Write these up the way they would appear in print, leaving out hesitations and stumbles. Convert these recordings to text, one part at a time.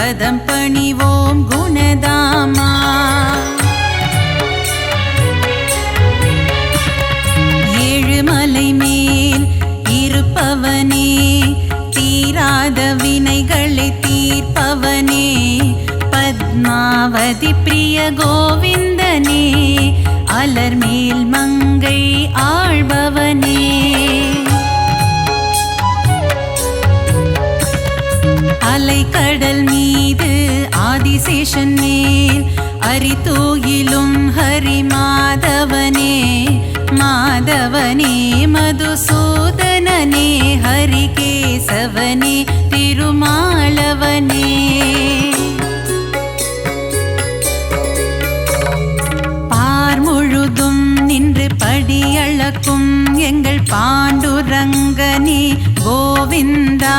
பதம் பணிவோம் குணதாமா. ஏழுமலை மேல் இருப்பவனே, தீராத வினைகளை தீர்ப்பவனே, பத்மாவதி பிரிய கோவிந்தனே, அலர்மேல் மங்கை ஆழ்பவனே. அலைக்கடல் மீது ஆதிசேஷன் மேல் அரிதூயிலும் ஹரி மாதவனே, மாதவனே மதுசூதனனே, ஹரிகேசவனே திருமாலவனே. பார் முழுதும் நின்று படியளக்கும் எங்கள் பாண்டுரங்கனே கோவிந்தா,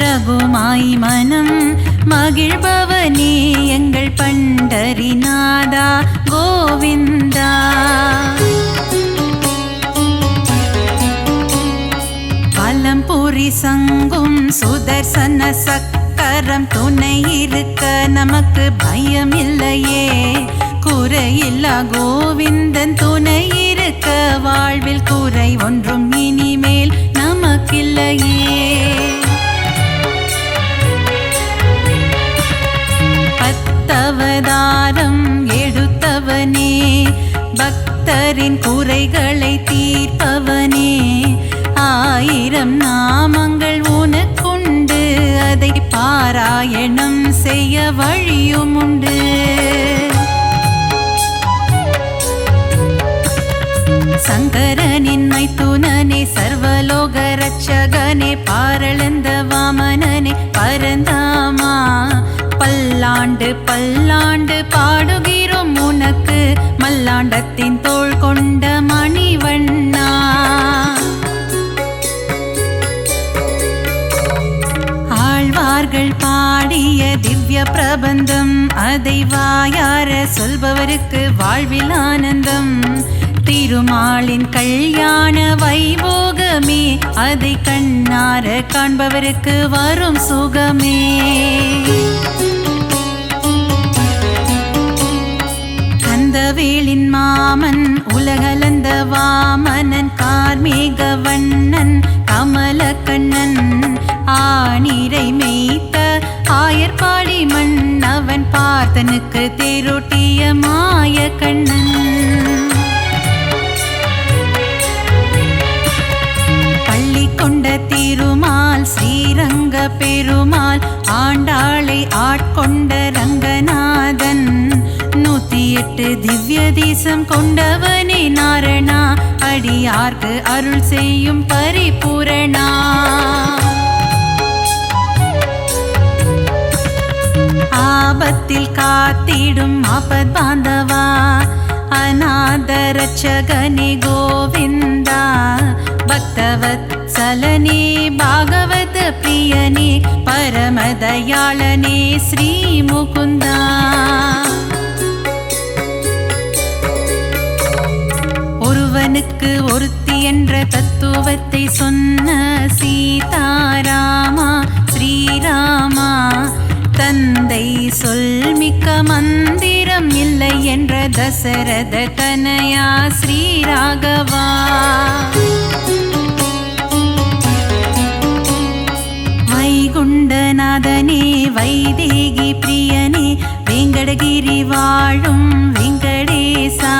ரகுமாய் மனம் மகிழ்பவனே எங்கள் பண்டரிநாதா கோவிந்தா. பலம்புரி சங்கும் சுதர்சன சக்கரம் துணை இருக்க நமக்கு பயம் இல்லையே, குறையில்லா கோவிந்தன் துணை இருக்க வாழ்வில் குறை ஒன்றும் இனிமேல் நமக்கில்லையே. பத்தவதாரம் எடுத்தவனே, பக்தரின் குறைகளை தீர்ப்பவனே, 1000 நாமங்கள் உனக்குண்டு, அதை பாராயணம் செய்ய வழியும் உண்டு. சங்கரனின் மைத்துனனே, சர்வலோக ரட்சகனே, பாரளந்த வாமனனே பரந்தாமா, பல்லாண்டு பல்லாண்டு பாடுகிறோம் உனக்கு, மல்லாண்டத்தின் தோள் கொண்ட மணிவண்ணா. ஆழ்வார்கள் பாடிய திவ்ய பிரபந்தம், அதை வாயார சொல்பவருக்கு வாழ்வில் ஆனந்தம். திருமாலின் கல்யாண வைபோகமே, அதை கண்ணார காண்பவருக்கு வரும் சுகமே. கந்தவேலின் மாமன் உலகளந்த வாமனன், கார்மேக வண்ணன் கமலக்கண்ணன், ஆனிரை மேய்த்த ஆயர்பாடி மன்னவன், பார்த்தனுக்கு தேரோட்டிய மாய கண்ணன். பள்ளி கொண்ட திருமால் ஸ்ரீரங்க பெருமாள், ஆண்டாளை ஆட்கொண்ட ரங்கநாதன், 108 திவ்ய தேசம் கொண்டவனே நாரணா, அடியார்க்கு அருள் செய்யும் பரிபூரணா. ஆபத்தில் காத்திடும் ஆபத் பாந்தவா, அநாத ரட்சகனே கோவிந்தா, பக்தவத்சலனே பாகவத பிரியனே, பரமதயாளனே ஸ்ரீ முகுந்தா. ஒருவனுக்கு ஒருத்தி என்ற தத்துவத்தை சொன்ன சீதாராமா ஸ்ரீராமா, தந்தை சொல்மிக்க மந்திரம் இல்லை என்ற தசரத தனயா ஸ்ரீராகவா. வைகுண்டநாதனே வைதேகி பிரியனே, வெங்கடகிரி வாழும் வெங்கடேசா,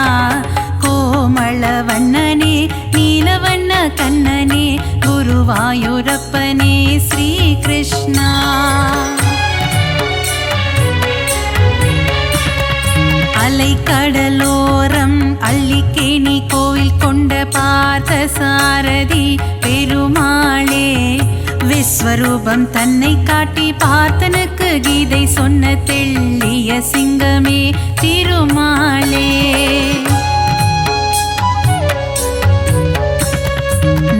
கோமளவண்ணனே நீலவண்ண கண்ணனே, குருவாயூரப்பனே ஸ்ரீ கிருஷ்ணா. அலைக்கடலோரம் அள்ளிக்கேணி கோவில் கொண்ட பார்த்த சாரதி பெருமாளே, விஸ்வரூபம் தன்னை காட்டி பார்த்தனுக்கு கீதை சொன்ன தெள்ளிய சிங்கமே திருமாலே.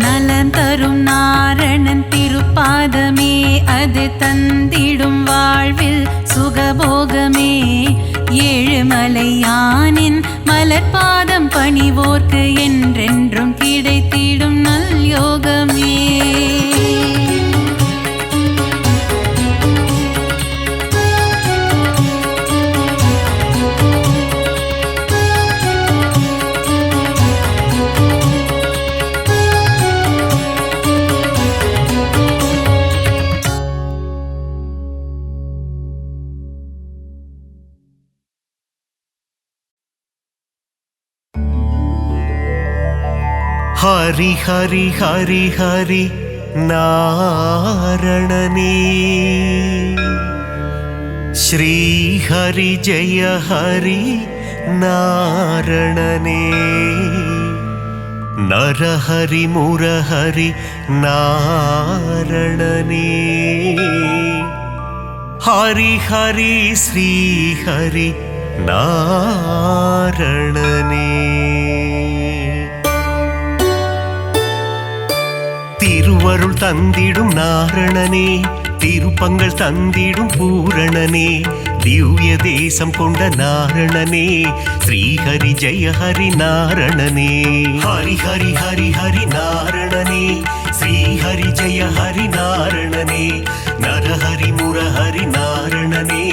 நலம் தரும் நாரணன் திருப்பாதமே, அது தந்திடும் வாழ்வில் சுகபோகமே. ஏழுமலையானின் மலர்பாதம் பணிவோர்க்கு என்றென்றும் கிடைத்திடும் நல் யோகமே. ஹரி ஹரி ஹரி ஹரி நாரணனே ஸ்ரீ ஹரி ஜெய ஹரி நாரணனே நரஹரி முரஹரி நாரணனே ஹரி ஹரி ஸ்ரீ ஹரி நாரணனே திருவருள் தந்திடும் நாரணனே திருப்பங்கள் தந்திடும் பூரணனே திவ்ய தேசம் கொண்ட நாரணனே ஸ்ரீஹரி ஜெய ஹரி நாரணனே ஹரி ஹரி ஹரி ஹரி நாரணனே ஸ்ரீஹரி ஜெய ஹரி நாரணனே நரஹரி முரஹரி நாரணனே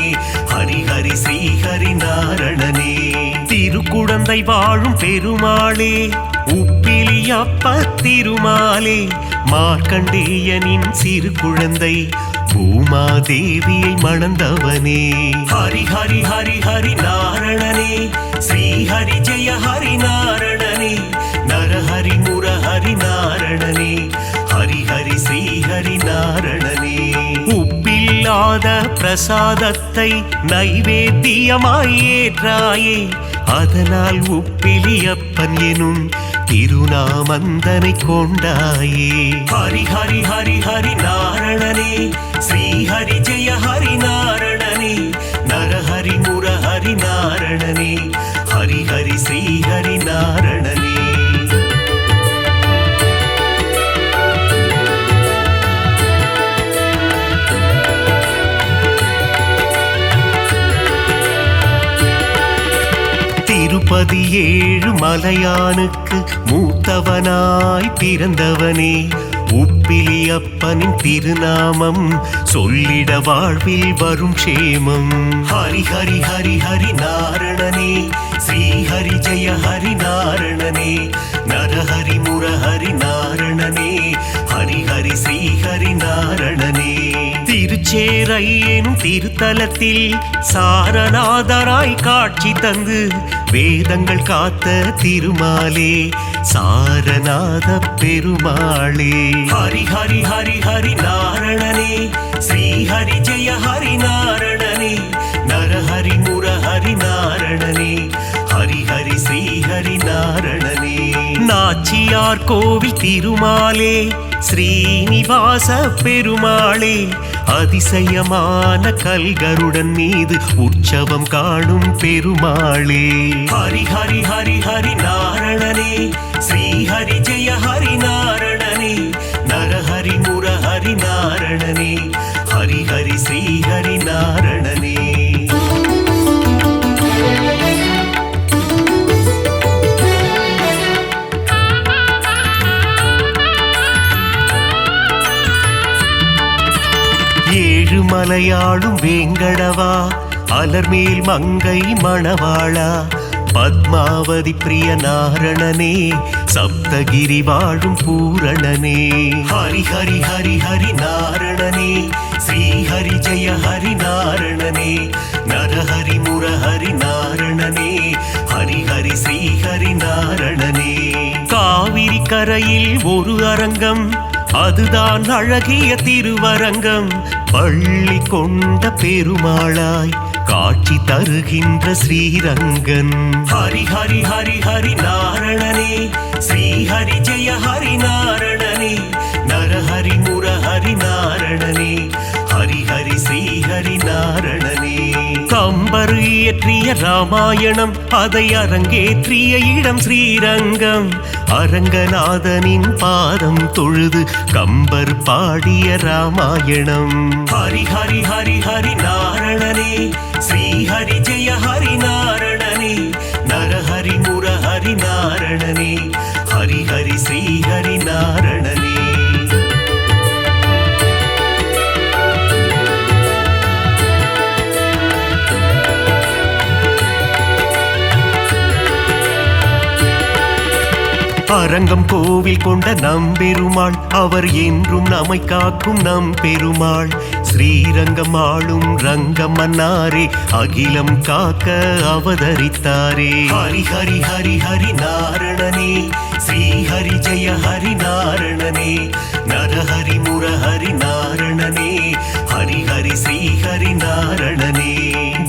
ஹரி ஹரி ஸ்ரீஹரி நாரணனே திருக்குடந்தை வாழும் பெருமாளே உப்பிலியப்ப திருமாலே மார்க்கண்டேயனின் சிறு குழந்தை பூமாதேவியை மணந்தவனே ஹரி ஹரி ஹரி ஹரி நாரணனே ஸ்ரீஹரி ஜெய ஹரி நாரணனே நரஹரி முரஹரி நாரணனே ஹரி ஹரி ஸ்ரீஹரி நாரணனே உப்பில்லாத பிரசாதத்தை நைவேத்தியமாய் ஏற்றாயே அதனால் உப்பிலியப்பன் எனும் திருநாமந்தனை கொண்டாயே ஹரி ஹரி ஹரி ஹரி நாரணனே ஸ்ரீஹரி ஜெய ஹரி நாரணனே நரஹரி முரஹரி நாரணனே ஹரி ஹரி ஸ்ரீஹரி நாரணனே திருப்பதி ஏழு மலையானுக்கு மூத்தவனாய் பிறந்தவனே உப்பிலியப்பனின் திருநாமம் சொல்லிட வாழ்வில் வரும் க்ஷேமம் ஹரி ஹரி ஹரி ஹரி நாரணனே ஸ்ரீஹரி ஜெய ஹரி நாரணனே நரஹரி முரஹரி நாரணனே ஹரி ஹரி ஸ்ரீஹரி நாரணனே திருச்சேரை எனும் திருத்தலத்தில் சாரநாதராய் காட்சி தந்து வேதங்கள் காத்த திருமாலே சாரநாத பெருமாளே ஹரி ஹரி ஹரி ஹரி நாரணனே ஸ்ரீஹரி ஜெய ஹரி நாரணனே நரஹரி முரஹரி நாரணனே ஹரி ஹரி ஸ்ரீஹரி நாரணனே நாச்சியார் கோவில் திருமாலே ஸ்ரீனிவாச பெருமாளே அதிசயமான கல்கருடன் மீது உற்சவம் காணும் பெருமாளே ஹரி ஹரி ஹரி ஹரி நாரணனே ஸ்ரீஹரி ஜெய ஹரி நாரணனே நரஹரி முரஹரி நாரணனே ஹரி ஹரி ஸ்ரீஹரி நாரணனே ஏழுமலையாளும் வேங்கடவா அலர்மேல் மங்கை மணவாளா பத்மாவதி பிரிய நாரணனே சப்தகிரி வாழும் பூரணனே ஹரி ஹரி ஹரி ஹரி நாரணனே ஸ்ரீஹரி ஜெய ஹரி நாரணனே நரஹரி முரஹரி நாரணனே ஹரி ஹரி ஸ்ரீஹரி நாரணனே காவிரி கரையில் ஒரு அரங்கம் அதுதான் அழகிய திருவரங்கம் பள்ளி கொண்ட பெருமாளாய் காட்சி தருகின்ற ஸ்ரீரங்கன் ஹரி ஹரி ஹரி ஹரி நாரணனே ஸ்ரீஹரி ஜெய ஹரி நாரணனே நரஹரி முரஹரி நாரணனே ஹரி ஹரி ஸ்ரீஹரி நாரணனே கம்பர் இயற்றிய ராமாயணம் அதை அரங்கேற்றிய இடம் ஸ்ரீரங்கம் அரங்கநாதனின் பாதம் தொழுது கம்பர் பாடிய ராமாயணம் ஹரி ஹரி ஹரி ஹரி நாரணனே ஸ்ரீஹரி ஜெய ஹரி நாரணனே நரஹரி முரஹரி நாரணனே ஹரி ஹரி ஸ்ரீஹரி நாரணனே அரங்கம் கோவில் கொண்ட நம்பெருமாள் அவர் என்றும் நம்மை காக்கும் நம்பெருமாள் ஸ்ரீரங்கம் ஆளும் ரங்கம் மன்னாரே அகிலம் காக்க அவதரித்தாரே ஹரி ஹரி ஹரி ஹரி நாரணனே ஸ்ரீஹரி ஜெய ஹரி நாரணனே நரஹரி முரஹரி நாரணனே ஹரி ஹரி ஸ்ரீஹரி நாரணனே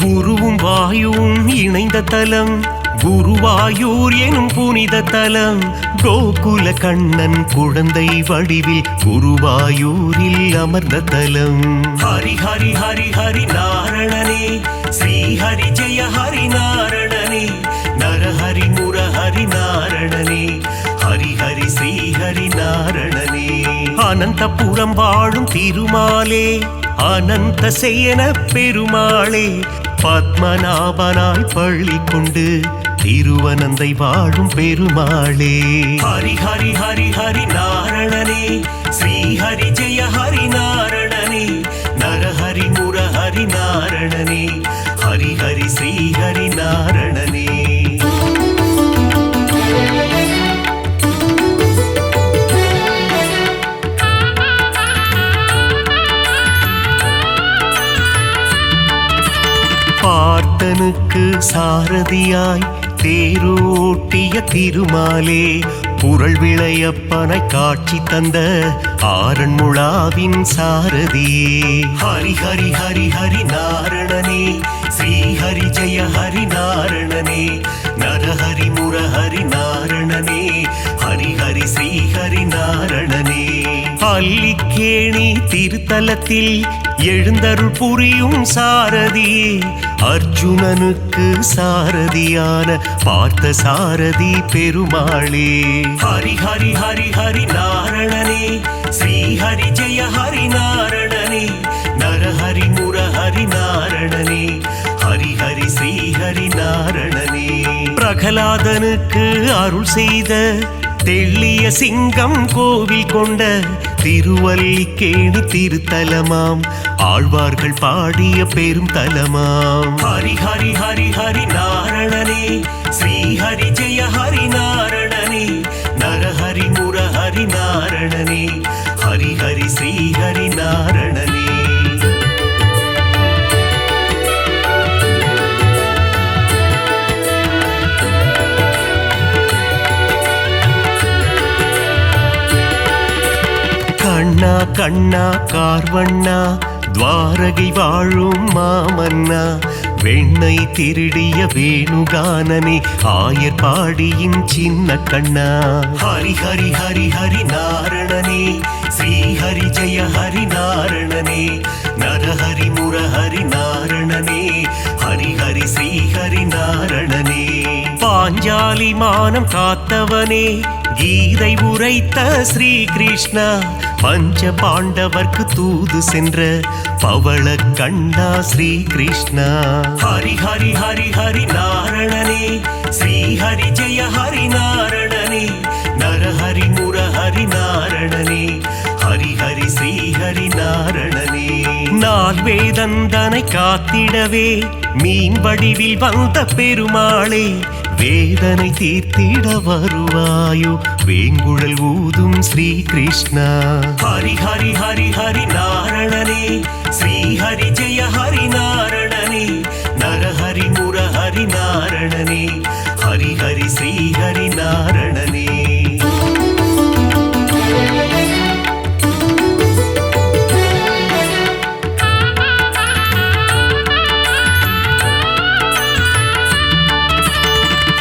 குருவும் வாயுவும் இணைந்த தலம் குருவாயூர் எனும் புனித தலம் கோகுல கண்ணன் குழந்தை வடிவில் குருவாயூரில் அமர்ந்த தலம் ஹரி ஹரி ஹரி ஹரி நாரணனே ஸ்ரீஹரி ஜெய ஹரி நாரணனே நரஹரி முரஹரி நாரணனே ஹரி ஹரி ஸ்ரீஹரி நாரணனே அனந்தபுரம் வாழும் திருமாலே அனந்த சேன பெருமாளே பத்மநாபனாய் பள்ளி கொண்டு திருவனந்தை வாழும் பெருமாளே ஹரி ஹரி ஹரி ஹரி நாரணனே ஸ்ரீஹரி ஜெய ஹரி நாரணனே நரஹரி முரஹரி நாரணனே ஹரி ஹரி ஸ்ரீஹரி நாரணனே பார்த்தனுக்கு சாரதியாய் தேரோட்டிய திருமாலே புரள் விளையப்பனை காட்சி தந்த ஆரண்முழாவின் சாரதியே ஹரி ஹரி ஹரி ஹரி நாரணனே ஸ்ரீஹரி ஜெய ஹரி நாரணனே நரஹரி முரஹரி நாரணனே ஹரி ஹரி ஸ்ரீஹரி நாரணனே பள்ளிக்கேணி திருத்தலத்தில் எழுந்தருள் புரியும் சாரதியே அர்ஜுனனுக்கு சாரதியான பார்த்த சாரதி பெருமாளே ஹரி ஹரி ஹரி ஹரி நாரணனே ஸ்ரீஹரி ஜெய ஹரி நாரணனே நரஹரி முரஹரி நாரணனே ஹரி ஹரி ஸ்ரீஹரி நாரணனே பிரகலாதனுக்கு அருள் செய்த தெள்ளிய சிங்கம் கோவில் கொண்ட திருவல்லிக்கேணி திருத்தலமாம் ஆழ்வார்கள் பாடிய பெரும் தலமாம் ஹரி ஹரி ஹரி ஹரி நாரணனே ஸ்ரீஹரி ஜெய ஹரி நாரணனே நரஹரி முரஹரி நாரணனே ஹரி ஹரி ஸ்ரீஹரி நாரணனே கண்ணா கண்ணா கார்வண்ணா துவாரகை வாழும் மாமன்னா வெண்ணை திருடிய வேணுகானனே ஆயர் பாடியின் சின்ன கண்ணா ஹரி ஹரி ஹரி ஹரி நாரணனே ஸ்ரீஹரி ஜெய ஹரி நாரணனே நரஹரி முரஹரி நாரணனே ஹரி ஹரி ஸ்ரீஹரி நாரணனே பாஞ்சாலி மானம் காத்தவனே கீதை உரைத்த ஸ்ரீ கிருஷ்ணா பஞ்ச பாண்டவர்க்கு தூது சென்ற பவள கண்டா ஸ்ரீ கிருஷ்ணா ஹரி ஹரி ஹரி ஹரி நாரணனே ஸ்ரீஹரி ஜெய ஹரி நாரணனே நரஹரி முரஹரி நாரணனே ஹரி ஹரி ஸ்ரீஹரி நாரணனே நால் வேதந்தனை காத்திடவே மீன் வடிவில் வந்த பெருமாளே வேதனை தீர்த்திட வருவாயோ வேங்குழல் ஊதும் ஸ்ரீ கிருஷ்ணா ஹரி ஹரி ஹரி ஹரி நாரணனே ஸ்ரீஹரி ஜெய ஹரி நாரணனே நரஹரி முரஹரி நாரணனே ஹரி ஹரி ஸ்ரீஹரி நாரணனே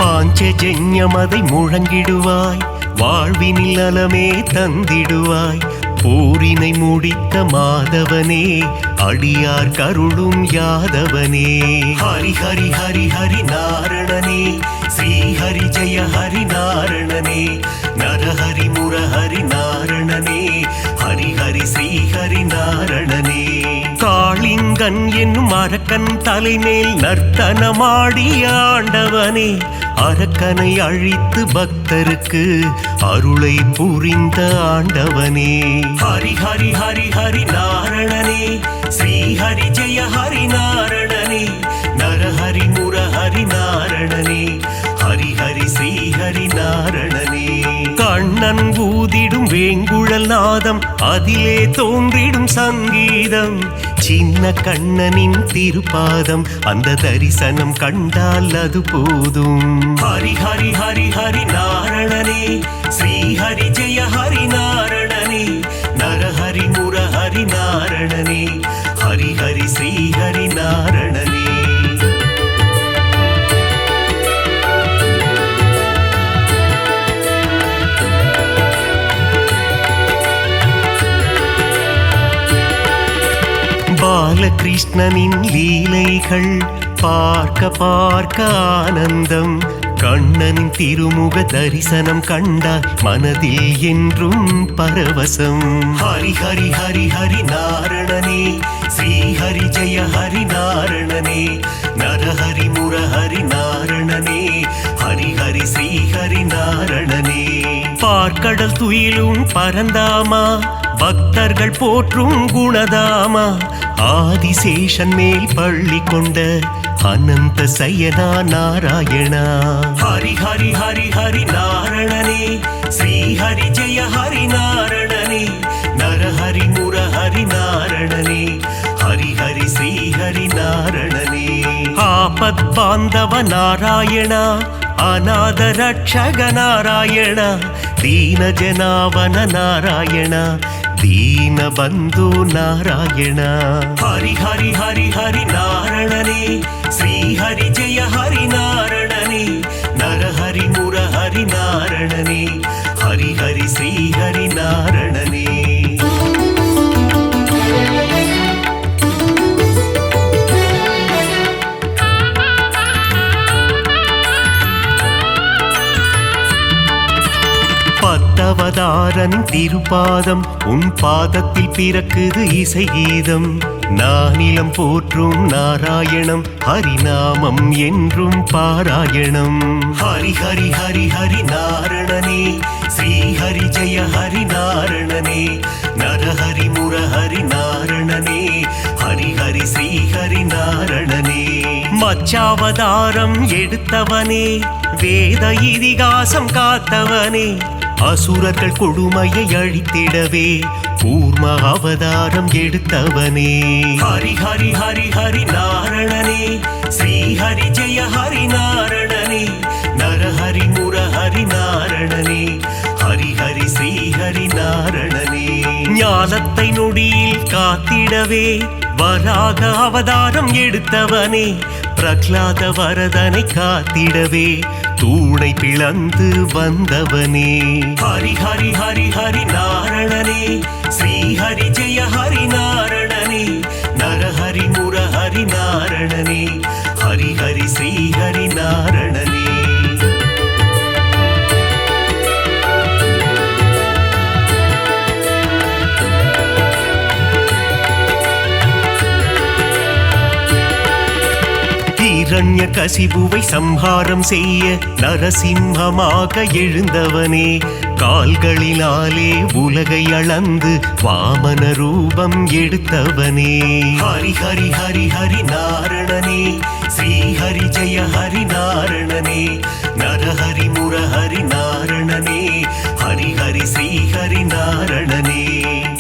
பாஞ்சஜன்யமதை முழங்கிடுவாய் வாழ்வினில் நலமே தந்திடுவாய் போரினை முடித்த மாதவனே அடியார் கருளும் யாதவனே ஹரி ஹரி ஹரி ஹரி நாரணனே ஸ்ரீஹரி ஜெய ஹரி நாரணனே நரஹரி முரஹரி நாரணனே ஹரி ஹரி ஸ்ரீஹரி நாரணனே காளிங்கன் என்னும் அரக்கன் தலைமேல் நர்த்தனமாடிய ஆண்டவனே அரக்கனை அழித்து பக்தருக்கு அருளை புரிந்த ஆண்டவனே ஹரி ஹரி ஹரி ஹரி நாரணனே ஸ்ரீஹரி ஜெய ஹரி நாரணனே நரஹரி முரஹரி நாரணனே ஹரி ஹரி ஸ்ரீஹரி நாரணனே கண்ணன் ஊதிடும் வேங்குழல் நாதம் அதிலே தோன்றிடும் சங்கீதம் சின்ன கண்ணனின் திருப்பாதம் அந்த தரிசனம் கண்டால் அது போதும் ஹரி ஹரி ஹரி ஹரி நாரணனே श्रीहरि जय हरि नारणने नरहरि मुरहरि नारणने हरि हरि श्रीहरि नारणने பாலகிருஷ்ணனின் லீலைகள் பார்க்க பார்க்க ஆனந்தம் கண்ணனின் திருமுக தரிசனம் கண்டால் மனதில் என்றும் பரவசம் ஹரி ஹரி ஹரி ஹரி நாரணனே ஸ்ரீஹரி ஜெய ஹரி நாரணனே நரஹரி முரஹரி நாரணனே ஹரி ஹரி ஸ்ரீஹரி நாரணனே பார்க்கடல் துயிலும் பரந்தாமா பக்தர்கள் போற்றும் குணதாமா ஆதிசேஷன் மேல் பள்ளி கொண்ட அனந்த சயனா நாராயணா ஹரி ஹரி ஹரி ஹரி நாரணனே ஸ்ரீஹரி ஜெய ஹரி நாரணனே நரஹரி முரஹரி நாரணனே ஹரி ஹரி ஸ்ரீஹரி நாரணனே ஆபத் பாந்தவ நாராயணா அநாத ரட்சக நாராயணா दीन जनावन नारायण दीन बंधु नारायण हरि हरि हरि हरि नारणने श्री हरि जय हरि नारणने नरहरि मुरहरि नारणने हरि हरि श्री हरि नारणने பத்தவதாரன் திருப்பாதம் உன் பாதத்தில் பிறக்குது இசை கீதம் நானிலம் போற்றும் நாராயணம் ஹரிநாமம் என்றும் பாராயணம் ஹரி ஹரி ஹரி ஹரி நாரணனே ஸ்ரீ ஹரி ஜெய ஹரி நாரணனே நரஹரி முரஹரி நாரணனே ஹரி ஹரி ஸ்ரீ ஹரி நாரணனே மச்சாவதாரம் எடுத்தவனே வேத இதிகாசம் காத்தவனே அசுரர்கள் கொடுமையை அழித்திடவே கூர்ம அவதாரம் எடுத்தவனே ஹரி ஹரி ஹரி ஹரி நாரணனே ஸ்ரீ ஹரி ஜெய ஹரி நாரணனே நரஹரி முரஹரி நாரணனே ஹரி ஹரி ஸ்ரீ ஹரி நாரணனே ஞானத்தை நொடியில் காத்திடவே வராக அவதாரம் எடுத்தவனே பிரகலாத வரதனை காத்திடவே தூணை பிளந்து வந்தவனே ஹரி ஹரி ஹரி ஹரி நாரணனே ஸ்ரீ ஹரி ஜெய ஹரி நாரணனே நரஹரி முரஹரி நாரணனே ஹரி ஹரி ஸ்ரீ ஹரி நாரணனே இரண்ய கசிபுவை சம்ஹாரம் செய்ய நரசிம்மமாக எழுந்தவனே கால்களினாலே உலகை அளந்து வாமன ரூபம் எடுத்தவனே ஹரி ஹரி ஹரி ஹரி நாரணனே ஸ்ரீ ஹரி ஜெய ஹரி நாரணனே நரஹரி முரஹரி நாரணனே ஹரி ஹரி ஸ்ரீ ஹரி நாரணனே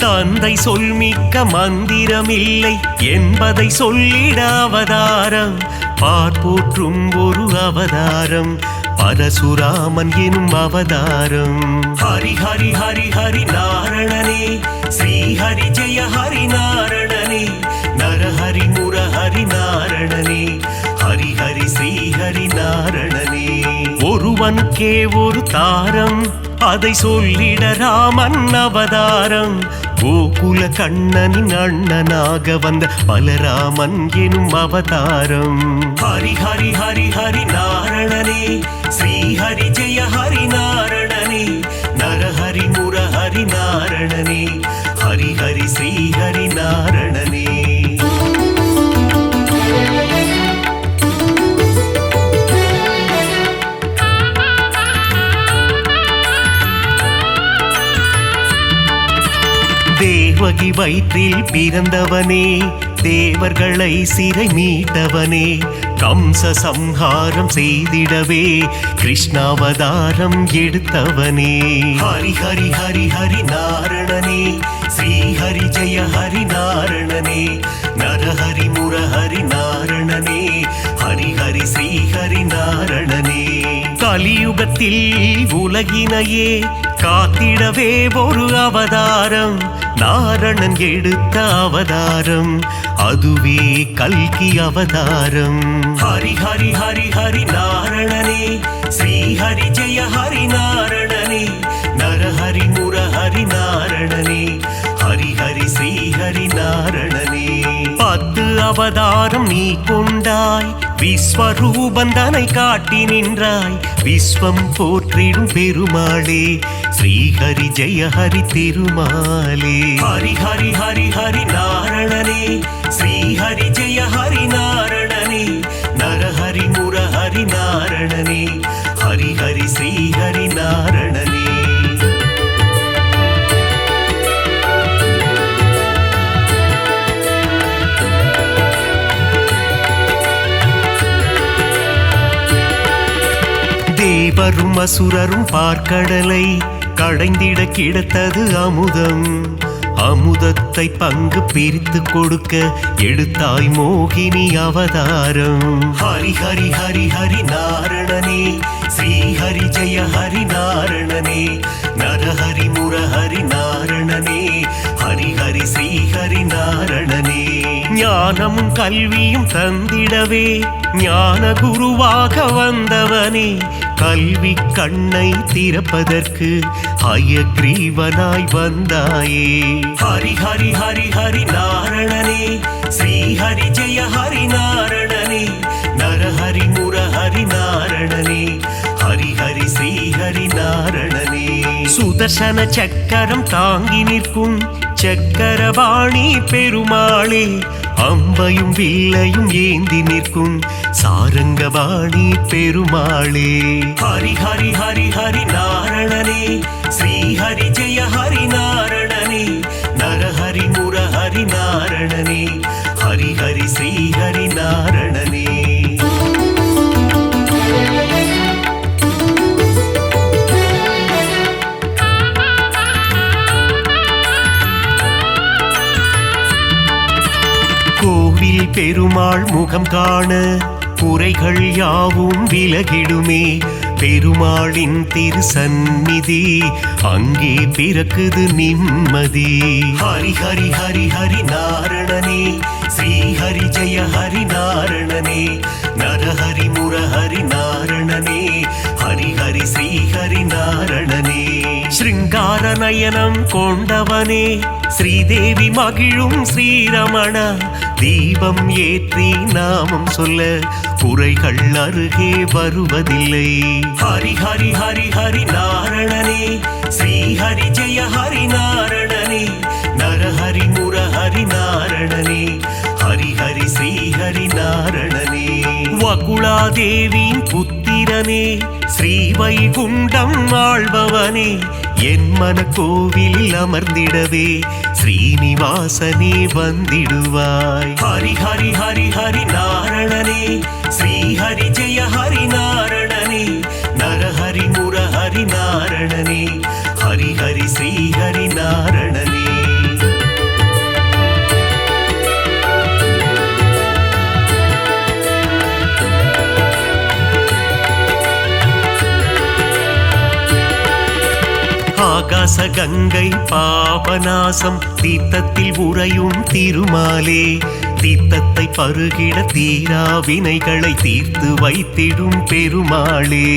தந்தை சொல்மிக்க மந்திரமில்லை என்பதை சொல்லிட அவதாரம் பார்ப்போற்றும் ஒரு அவதாரம் பரசுராமன் எனும் அவதாரம் ஹரி ஹரி ஹரி ஹரி நாரணனே ஸ்ரீ ஹரி ஜெய ஹரி நாரணனே நரஹரி முரஹரி நாரணனே ஹரி ஹரி ஸ்ரீ ஹரி நாரணனே ஒருவனுக்கே ஒரு தாரம் அதை சொல்லிட ராமன் அவதாரம் கோகுல கண்ணனின் அண்ணனாக வந்த பலராமன் எனும் அவதாரம் ஹரி ஹரி ஹரி ஹரி நாரணனே ஸ்ரீ ஹரி ஜெய ஹரி நாரணனே நரஹரி முரஹரி நாரணனே ஹரி ஹரி ஸ்ரீ ஹரி நாரணனே தேவகி வயிற்றில் பிறந்தவனே தேவர்களை சிறை மீட்டவனே கம்ச சம்ஹாரம் செய்திடவே கிருஷ்ணாவதாரம் எடுத்தவனே ஹரி ஹரி ஹரி ஹரி நாரணனே ஸ்ரீ ஹரி ஜெய ஹரி நாரணனே நரஹரி முரஹரி நாரணனே ஹரி ஹரி ஸ்ரீ ஹரி நாரணனே கலியுகத்தில் உலகினையே காத்திடவே ஒரு அவதாரம், நாரணன் எடுத்த அவதாரம், அதுவே கல்கி அவதாரம். ஹரி ஹரி ஹரி ஹரி நாரணனே, ஸ்ரீ ஹரி ஜெய ஹரி நாரணனே, நரஹரி முரஹரி நாரணனே, ஹரி ஹரி ஸ்ரீ ஹரி நாரணனே. 10 அவதாரம் நீ கொண்டாய், விஸ்வரூபந்தனை காட்டி நின்றாய், விஸ்வம் போற்றிடும் பெருமாளே, ஸ்ரீஹரி ஜெய ஹரி திருமாலே. ஹரி ஹரி ஹரி ஹரி நாரணனே, ஸ்ரீஹரி ஜெய ஹரி நாரணனே, நரஹரி முரஹரி நாரணனே, ஹரி ஹரி ஸ்ரீஹரி நாரணனே. தேவரும் அசுரரும் பார்க்கடலை கடைந்திட கிடைத்தது அமுதம், அமுதத்தை பங்கு பிரித்து கொடுக்க எடுத்தாய் மோகினி அவதாரம். ஹரி ஹரி ஹரி ஹரி நாரணனே, ஸ்ரீ ஹரி ஜெய ஹரி நாரணனே, நரஹரி முரஹரி நாரணனே, ஹரி ஹரி ஸ்ரீ ஹரி நாரணனே. ஞானமும் கல்வியும் தந்திடவே ஞான குருவாக வந்தவனே, கல்வி கண்ணை திறப்பதற்கு ஹயக்ரீவனாய் வந்தாயே. ஹரி ஹரி ஹரி ஹரி நாரணனே, ஸ்ரீ ஹரி ஜெய ஹரி நாரணனே, நரஹரி முரஹரி நாரணனே, ஹரி ஹரி ஸ்ரீ ஹரி நாரணனே. சுதர்சன சக்கரம் தாங்கி நிற்கும் சக்கரபாணி பெருமாளே, அம்பையும் வில்லையும் ஏந்தி நிற்கும் சாரங்கபாணி பெருமாளே. ஹரி ஹரி ஹரி ஹரி நாரணனே, ஸ்ரீ ஹரி ஜெய ஹரி நாரணனே, நரஹரி முரஹரி நாரணனே, ஹரி ஹரி ஸ்ரீ ஹரி நாரணனே. கோவில் பெருமாள் முகம் காண குறைகள் யாவும் விலகிடுமே, பெருமாளின் திருசந்நிதி அங்கே பிறக்குது நிம்மதி. ஹரி ஹரி ஹரி ஹரி நாரணனே, ஸ்ரீ ஹரி ஜெய ஹரி நாரணனே, நரஹரி முரஹரி நாரணனே, ஹரி ஹரி ஸ்ரீ ஹரி நாரணனே. ஸ்ருங்கார நயனம் கொண்டவனே, ஸ்ரீதேவி மகிழும் ஸ்ரீரமணா, தீபம் ஏற்றி நாமம் சொல்ல குறைகள் அருகே வருவதில்லை. ஹரி ஹரி ஹரி ஹரி நாரணனே, ஸ்ரீ ஹரி ஜெய ஹரி நாரணனே, நரஹரி முரஹரி நாரணனே, ஹரி ஹரி ஸ்ரீ ஹரி நாரணனே. வகுளாதேவியின் புத்திரனே, ஸ்ரீ வைகுண்டம் ஆள்பவனே, என் மன கோவிலில் அமர்ந்திடவே ஸ்ரீனிவாசனே வந்திடுவாய். ஹரி ஹரி ஹரி ஹரி நாரணனே, ஸ்ரீ ஹரி ஜெய ஹரி நாரணனே, நரஹரி முரஹரி நாரணனே, ஹரி ஹரி ஸ்ரீ ஹரி நாரணனே. ஆகாச கங்கை பாபநாசம் தீர்த்தத்தில் உறையும் திருமாலே, தீர்த்தத்தை பருகிட தீரா வினைகளை தீர்த்து வைத்திடும் பெருமாளே.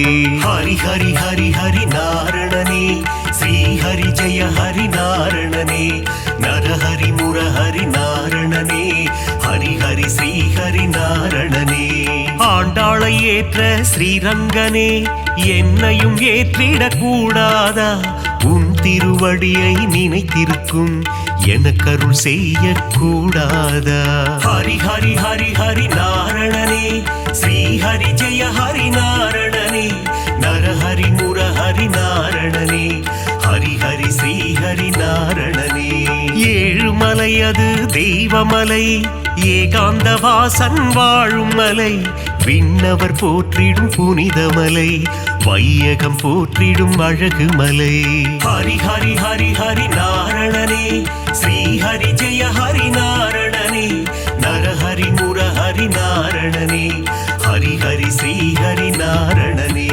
ஹரி ஹரி ஹரி ஹரி நாரணனே, ஸ்ரீ ஹரி ஜெய ஹரி நாரணனே, நரஹரி முரஹரி நாரணனே, ஹரி ஹரி ஸ்ரீ ஹரி நாரணனே. ஆண்டாளை ஏற்ற ஸ்ரீரங்கனே, என்னையும் ஏற்றிடக் கூடாதா, உன் திருவடியை நினைத்திருக்கும் எனக்கருள் செய்யக்கூடாதா. ஹரி ஹரி ஹரி ஹரி நாரணனே, ஸ்ரீ ஹரி ஜெய ஹரி நாரணனே, நரஹரி முரஹரி நாரணனே, ஹரி ஹரி ஸ்ரீ ஹரி நாரணனே. ஏழுமலை அது தெய்வமலை, ஏகாந்த வாசன் வாழும் மலை, விண்ணவர் போற்றிடும் புனிதமலை, வையகம் போற்றிடும் அழகு மலை. ஹரி ஹரி ஹரி ஹரி நாரணனே, ஸ்ரீ ஹரி ஜெய ஹரி நாரணனே, நரஹரி முரஹரி நாரணனே, ஹரி ஹரி ஸ்ரீ ஹரி நாரணனே.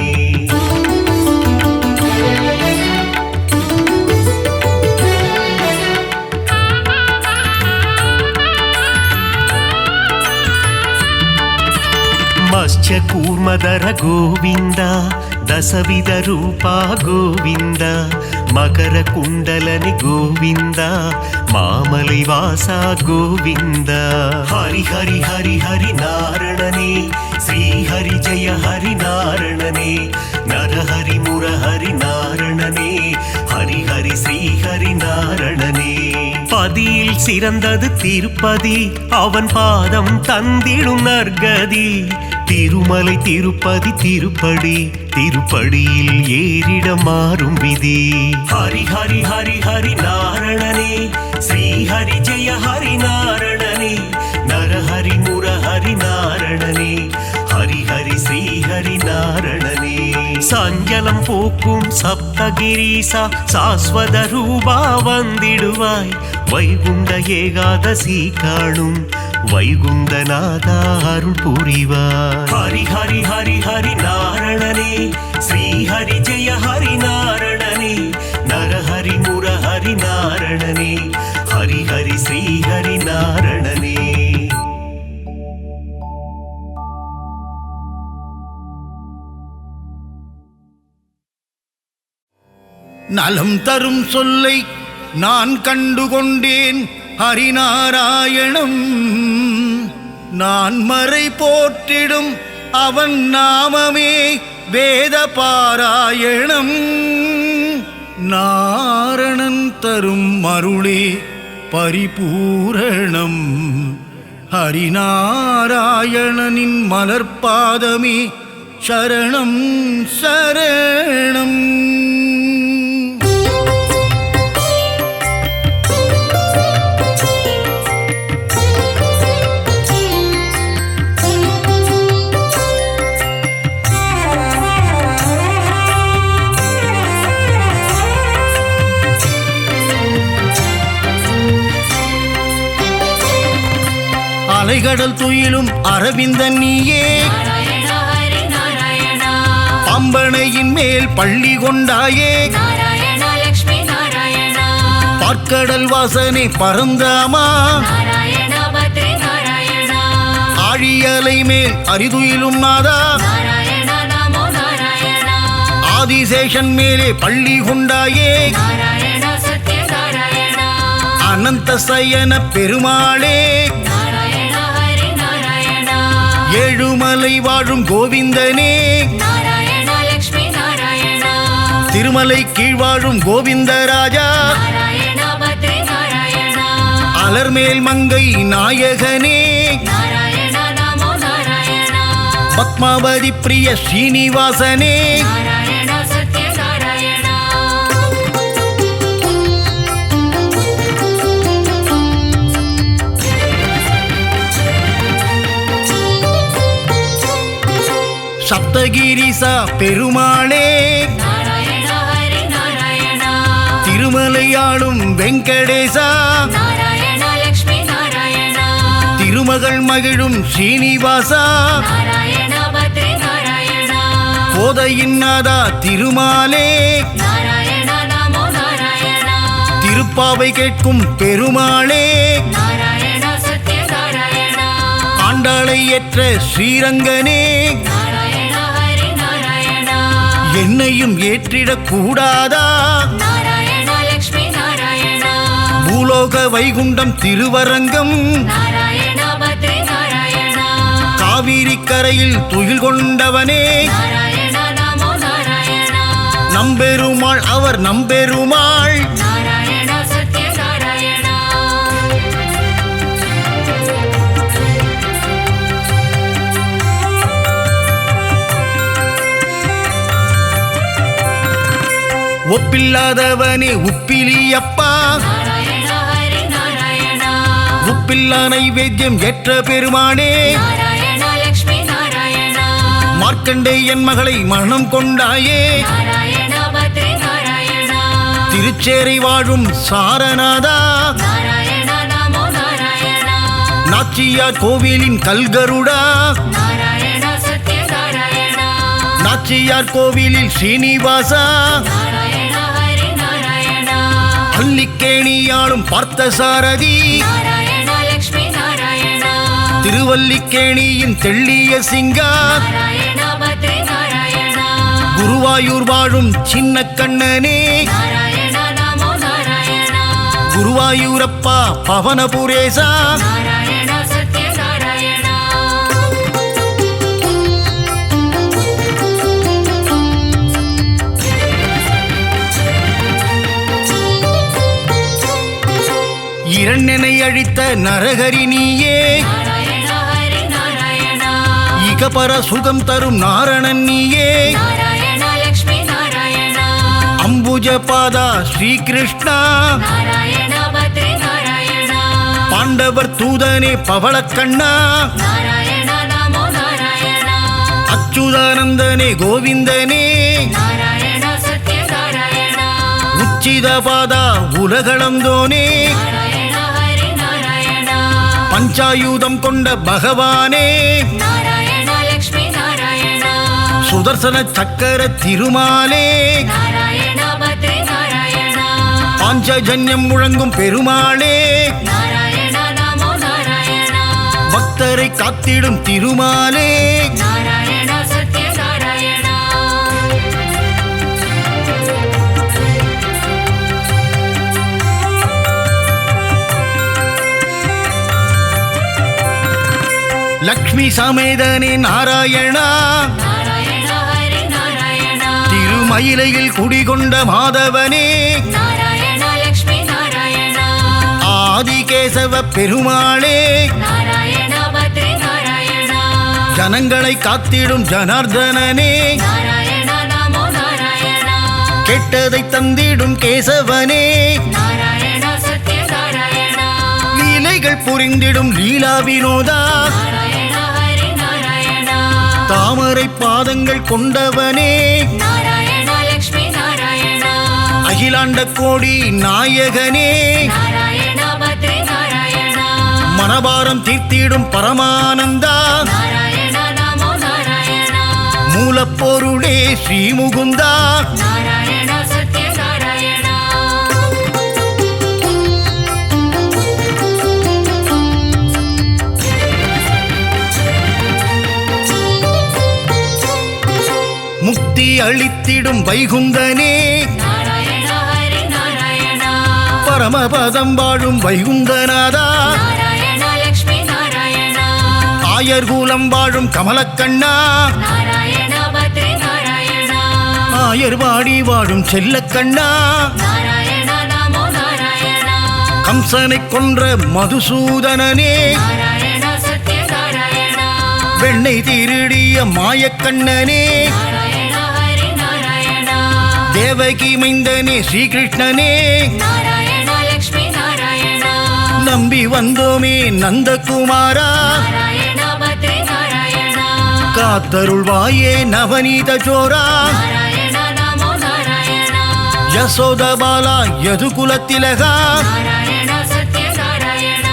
ಮತ್ಸ್ಯ ಕೂರ್ಮದರ ಗೋವಿಂದ ದಸವಿಧ ರೂಪ ಗೋವಿಂದ ಮಕರ ಕುಂಡಲನಿ ಗೋವಿಂದ ಮಾಮಲೈ ವಾಸ ಗೋವಿಂದ ಹರಿ ಹರಿ ಹರಿ ಹರಿ ನಾರಣನೇ ಶ್ರೀ ಹರಿ ಜಯ ಹರಿ ನಾರಣನೇ ನರಹರಿ ಮುರಹರಿ நாரணனே ஹரி ஹரி ஸ்ரீ ஹரி நாரணனே பதியில் சிறந்தது திருப்பதி அவன் பாதம் தந்திடும் நற்கதி திருமலை திருப்பதி திருப்படி திருப்படியில் ஏறிட மாறும் விதி ஹரி ஹரி ஹரி ஹரி நாரணனே ஸ்ரீ ஹரி ஜெய ஹரி நாரணனே நரஹரி முரஹரி நாரணனே ஹரி ஹரி ஸ்ரீ ஹரி நாரணனே சஞ்சலம் போக்கும் சப்தகிரீசா சாஸ்வத ரூபா வந்திடுவாய் வைகுண்ட ஏகாதசி காணும் வைகுந்தநாதா அருள் புரிவாய் ஹரி ஹரி ஹரி ஹரி நாரணனே ஸ்ரீ ஹரி ஜெய ஹரி நாரணனே நரஹரி முரஹரி நாரணனே ஹரி ஹரி ஸ்ரீ ஹரி நாரணனே நலம் தரும் சொல்லை நான் கண்டுகொண்டேன் ஹரிநாராயணம் நான் மறை போற்றிடும் அவன் நாமமே வேத பாராயணம் நாரணன் தரும் அருளே பரிபூரணம் ஹரிநாராயணனின் மலர்பாதமே சரணம் சரணம் அலைகடல் துயிலும் அரவிந்தன் நீயே பம்பனையின் மேல் பள்ளி கொண்டாயே பார்க்கடல் வாசனை பரந்தாமா ஆழியலை மேல் அரிதுயிலும் நாதா ஆதிசேஷன் மேலே பள்ளி கொண்டாயே அனந்த சயன பெருமாளே ஏழுமலை வாழும் கோவிந்தனே திருமலை கீழ் வாழும் கோவிந்தராஜா அலர்மேல் மங்கை நாயகனே பத்மாவதி பிரிய ஸ்ரீனிவாசனே சப்தகிரிசா பெருமாளே திருமலையாளும் வெங்கடேசா திருமகள் மகிழும் ஸ்ரீனிவாசா கோதையின் நாதா திருமாலே திருப்பாவை கேட்கும் பெருமாளே ஆண்டாளை ஏற்ற ஸ்ரீரங்கனே என்னையும் ஏற்றிடக் கூடாதா பூலோக வைகுண்டம் திருவரங்கம் காவிரி கரையில் துயில் கொண்டவனே நம்பெருமாள் அவர் நம்பெருமாள் ஒப்பில்லாதவனே உப்பிலியப்பா உப்பில்லா நைவேத்தியம் ஏற்ற பெருமானே மார்க்கண்டேயன் மகளை மரணம் கொண்டாயே திருச்சேரை வாழும் சாரநாதா நாச்சியார் கோவிலின் கல்கருடா நாச்சியார் கோவிலில் ஸ்ரீனிவாசா அல்லிக்கேணியாளும் பார்த்த சாரதி திருவல்லிக்கேணியின் தெள்ளிய சிங்கா நாராயண பத்ரி நாராயண குருவாயூர் வாழும் சின்ன கண்ணனே நாராயண நமோ நாராயண குருவாயூரப்பா பவனபுரேசா நாராயண சத்ய நாராயண இரண்டனை அழித்த நரகரி நீயே நாராயண ஹரி நாராயண இகபர சுகம் தரும் நாரணன் நீயே நாராயண லக்ஷ்மி நாராயண அம்புஜ பாதா ஸ்ரீகிருஷ்ணா நாராயண பத்ரி நாராயண பாண்டவர் தூதனே பவளக்கண்ணா நாராயண நமோ நாராயண அச்சுதானந்தனே கோவிந்தனே நாராயண சத்ய நாராயண உச்சித பாதா உலகளந்தோனே நாராயண ஹரி நாராயண பஞ்சாயுதம் கொண்ட பகவானே நாராயண லக்ஷ்மி நாராயண சுதர்சன சக்கர திருமாலே நாராயண பத்ரி நாராயண பாஞ்சஜன்யம் முழங்கும் பெருமாளே நாராயண நமோ நாராயண பக்தரை காத்திடும் திருமாலே நாராயண சத்ய நாராயண லக்ஷ்மி சமேதனே நாராயணா நாராயண ஹரி நாராயண திருமயிலையில் குடிகொண்ட மாதவனே நாராயண லக்ஷ்மி நாராயண ஆதிகேசவ பெருமாளே நாராயண பத்ரி நாராயண ஜனங்களை காத்திடும் ஜனார்தனனே நாராயண நமோ நாராயண கெட்டதை தந்திடும் கேசவனே நாராயண சத்ய நாராயண லீலைகள் புரிந்திடும் லீலா வினோதா நாராயண ஹரி நாராயண தாமரை பாதங்கள் கொண்டவனே நாராயண லக்ஷ்மி நாராயண அகிலாண்ட கோடி நாயகனே நாராயண பத்ரி நாராயண மனபாரம் தீர்த்திடும் பரமானந்தா நாராயண நமோ நாராயண மூலப்பொருளே ஸ்ரீமுகுந்தா நாராயண சத்ய நாராயண முக்தி அளித்திடும் வைகுந்தனே நாராயண ஹரி நாராயண பரமபதம் வாழும் வைகுந்தநாதா நாராயண லக்ஷ்மி நாராயண ஆயர்கூலம் வாழும் கமலக்கண்ணா நாராயண பத்ரி நாராயண ஆயர்வாடி வாழும் செல்லக்கண்ணா நாராயண நமோ நாராயண கம்சனை கொன்ற மதுசூதனனே நாராயண சத்ய நாராயண வெண்ணை திருடிய மாயக்கண்ணனே நாராயண ஹரி நாராயண தேவகி மைந்தனே ஸ்ரீகிருஷ்ணனே நாராயண லக்ஷ்மி நாராயண நம்பி வந்தோமே நந்தகுமாரா நாராயண பத்ரி நாராயண காத்தருள்வாயே நவநீத சோரா நாராயண நமோ நாராயண யசோதபாலா யதுகுலத்திலகா நாராயண சத்ய நாராயண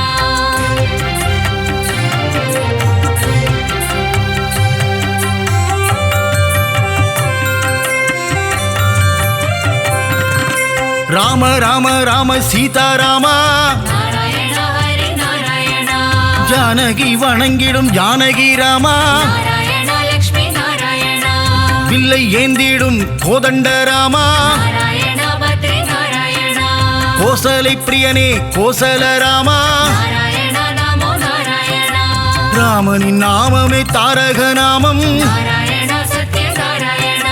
ராம ராம ராம சீதாராமா நாராயண ஹரி நாராயண ஜானகி வணங்கிடும் ஜானகி ராமா நாராயண லக்ஷ்மி நாராயண வில்லை ஏந்திடும் கோதண்ட ராமா நாராயண பத்ரி நாராயண கோசலை பிரியனே கோசல ராமா நாராயண நமோ நாராயண ராமனின் நாமமே தாரக நாமம் நாராயண சத்ய நாராயண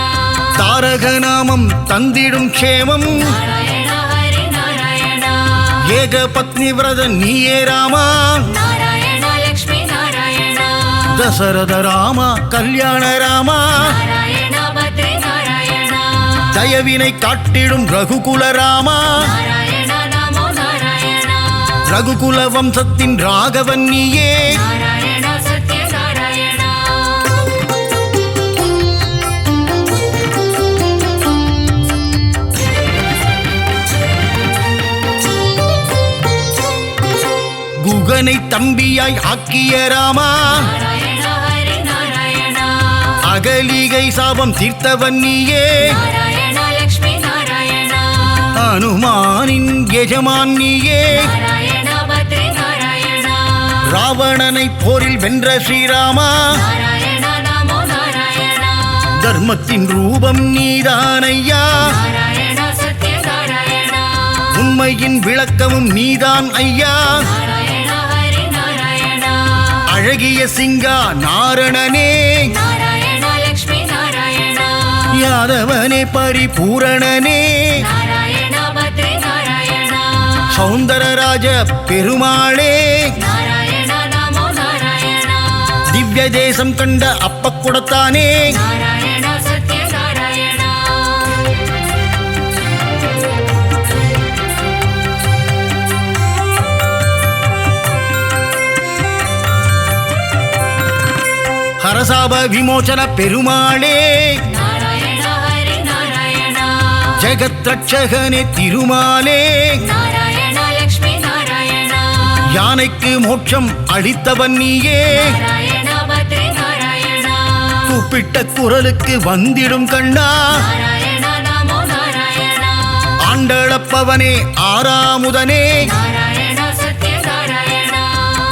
தாரக நாமம் தந்திடும் க்ஷேமம் நாராயண ஹரி நாராயண ஏக பத்னி விரத நீயே ராமா நாராயண லக்ஷ்மி நாராயண தசரத ராமா கல்யாண ராமா நாராயண பத்ரி நாராயண தயவினை காட்டிடும் ரகுகுல ராமா நாராயண நமோ நாராயண ரகுகுல வம்சத்தின் ராகவன் நீயே நாராயண சத்ய நாராயண குகனை தம்பியாய் ஆக்கிய ராமா நாராயண ஹரி நாராயண அகலிகை சாபம் தீர்த்தவன் நீயே நாராயண லக்ஷ்மி நாராயண அனுமானின் எஜமான் நீயே நாராயண பத்ரி நாராயண ராவணனை போரில் வென்ற ஸ்ரீராமா நாராயண நமோ நாராயண தர்மத்தின் ரூபம் நீதானையா நாராயண சத்ய நாராயண உண்மையின் விளக்கமும் நீதான் ஐயா நாராயண ஹரி நாராயண அழகிய சிங்கா நாரணனே நாராயண லக்ஷ்மி நாராயண யாதவனே பரிபூரணனே நாராயண பத்ரி நாராயண சௌந்தரராஜ பெருமாளே நாராயண நமோ நாராயண திவ்ய தேசம் கண்ட அப்பக்குடத்தானே நாராயண சத்ய நாராயண ஹரசாப விமோசன பெருமாளே நாராயண ஹரி நாராயண ஜெகத் ரட்சகனே திருமாலே நாராயண லக்ஷ்மி நாராயண யானைக்கு மோட்சம் அளித்தவன் நீயே நாராயண பத்ரி நாராயண கூப்பிட்ட குரலுக்கு வந்திடும் கண்ணா நாராயண நமோ நாராயண ஆண்டளப்பவனே ஆறாமுதனே நாராயண சத்ய நாராயண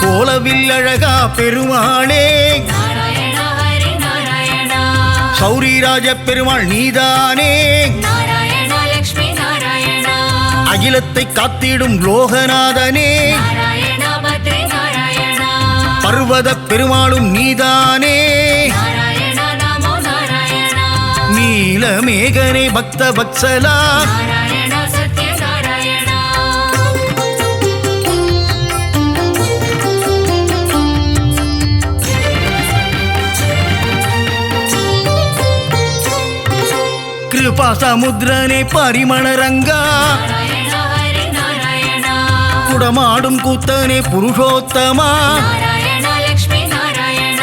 கோலவில் அழகா பெருமாளே நாராயண ஹரி நாராயண சௌரிராஜ பெருமாள் நீதானே நாராயண லக்ஷ்மி நாராயண அகிலத்தை காத்திடும் லோகநாதனே நாராயண பத்ரி நாராயண பர்வத பெருமாளும் நீதானே நாராயண நமோ நாராயண நீலமேகனே பக்த வத்சலா நாராயண சத்ய நாராயண கிருபா சமுத்திரனே பரிமளரங்கா நாராயண ஹரி நாராயண குடமாடும் கூத்தனே புருஷோத்தமா நாராயண லக்ஷ்மி நாராயண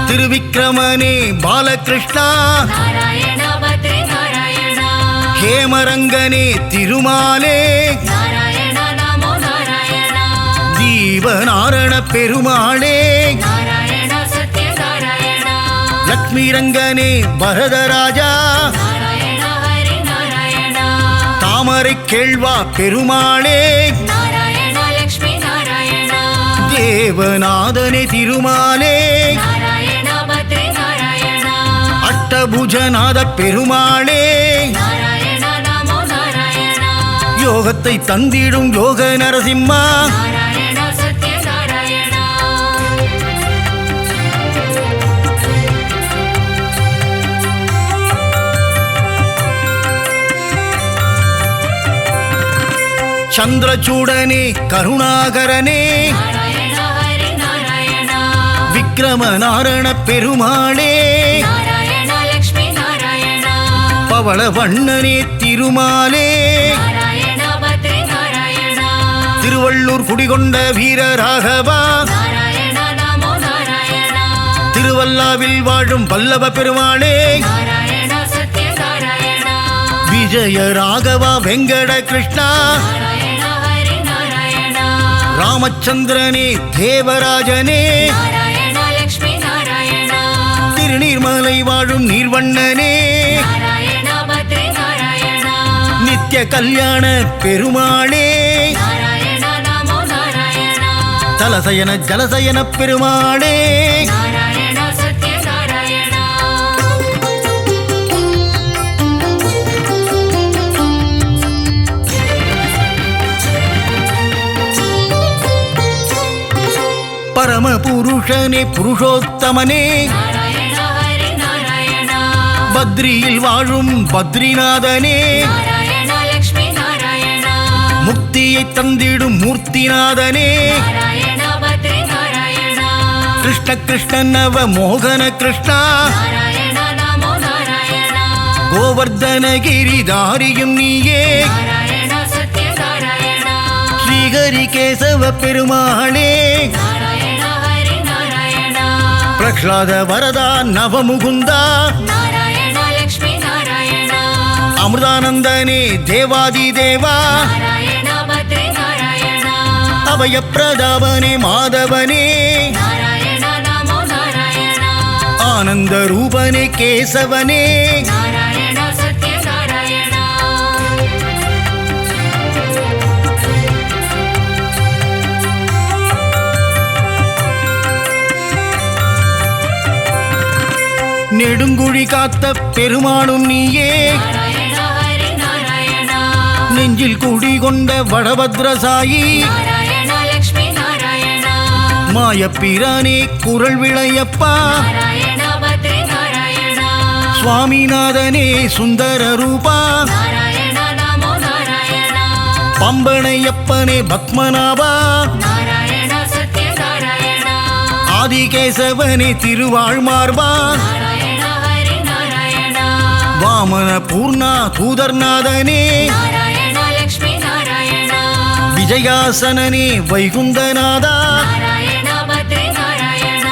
திருவிக்கிரமனே பாலகிருஷ்ணா நாராயண பத்ரி நாராயண ஹேமரங்கனே திருமாலே நாராயண நமோ நாராயண தீவநாரண பெருமாளே நாராயண சத்ய நாராயண லக்ஷ்மி ரங்கனே பரதராஜா நாராயண ஹரி நாராயண தாமரை கேள்வா பெருமாளே நாராயண லக்ஷ்மி நாராயண தேவநாதனே திருமாலே நாராயண பத்ரி நாராயண அஷ்டபுஜநாத பெருமாளே நாராயண நமோ நாராயண யோகத்தை தந்திடும் யோக நரசிம்மா நாராயண சத்ய நாராயண சந்திரசூடனே கருணாகரனே நாராயண ஹரி நாராயண விக்ரமநாரண பெருமாளே நாராயண லக்ஷ்மி நாராயண பவள வண்ணனே திருமாலே நாராயண பத்ரி நாராயண திருவள்ளூர் குடிகொண்ட வீரராகவா நாராயண நமோ நாராயண திருவல்லாவில் வாழும் வல்லப பெருமாளே நாராயண சத்ய நாராயண விஜய ராகவா வெங்கட கிருஷ்ணா நாராயண ஹரி நாராயண ராமச்சந்திரனே தேவராஜனே நாராயண லக்ஷ்மி நாராயண திருநீர்மலை வாழும் நீர்வண்ணனே நாராயண பத்ரி நாராயண நித்ய கல்யாண பெருமாளே நாராயண நமோ நாராயண தலசயன ஜலசயன பெருமாளே நாராயண சத்ய நாராயண பரம புருஷனே புருஷோத்தமனே நாராயண ஹரி நாராயண பத்ரியில் வாழும் பத்ரிநாதனே நாராயண லக்ஷ்மி நாராயண முக்தியை தந்திடும் மூர்த்திநாதனே நாராயண பத்ரி நாராயண கிருஷ்ண கிருஷ்ண நவ மோகன கிருஷ்ணா நாராயண நமோ நாராயண கோவர்தனகிரிதாரியும் நீயே நாராயண சத்ய நாராயண ஸ்ரீஹரி கேசவ பெருமாளே நாராயண ஹரி நாராயண பிரஹ்லாத வரதா நவமுகுந்தா நாராயண லக்ஷ்மி நாராயண அமிர்தானந்தனே தேவாதி தேவா நாராயண பத்ரி நாராயண அபயப்பிரதாபனே மாதவனே நாராயண நமோ நாராயண ஆனந்த ரூபனே கேசவனே நாராயண சத்ய நாராயண நெடுங்குழி காத்த பெருமாளும் நீயே நாராயண ஹரி நாராயண நெஞ்சில் குடிகொண்ட வடபத்ரசாயி நாராயண லக்ஷ்மி நாராயண மாயப்பிரானே குரல் விளையப்பா நாராயண பத்ரி நாராயண சுவாமிநாதனே சுந்தர ரூபா நாராயண நமோ நாராயண பம்பனையப்பனே பத்மநாபா நாராயண சத்ய நாராயண ஆதிகேசவனே திருவாழ்மார்பா நாராயண ஹரி நாராயண வாமன பூர்ணா தூதர்நாதனே நாராயண லக்ஷ்மி நாராயண விஜயாசனனே வைகுந்தநாதா நாராயண பத்ரி நாராயண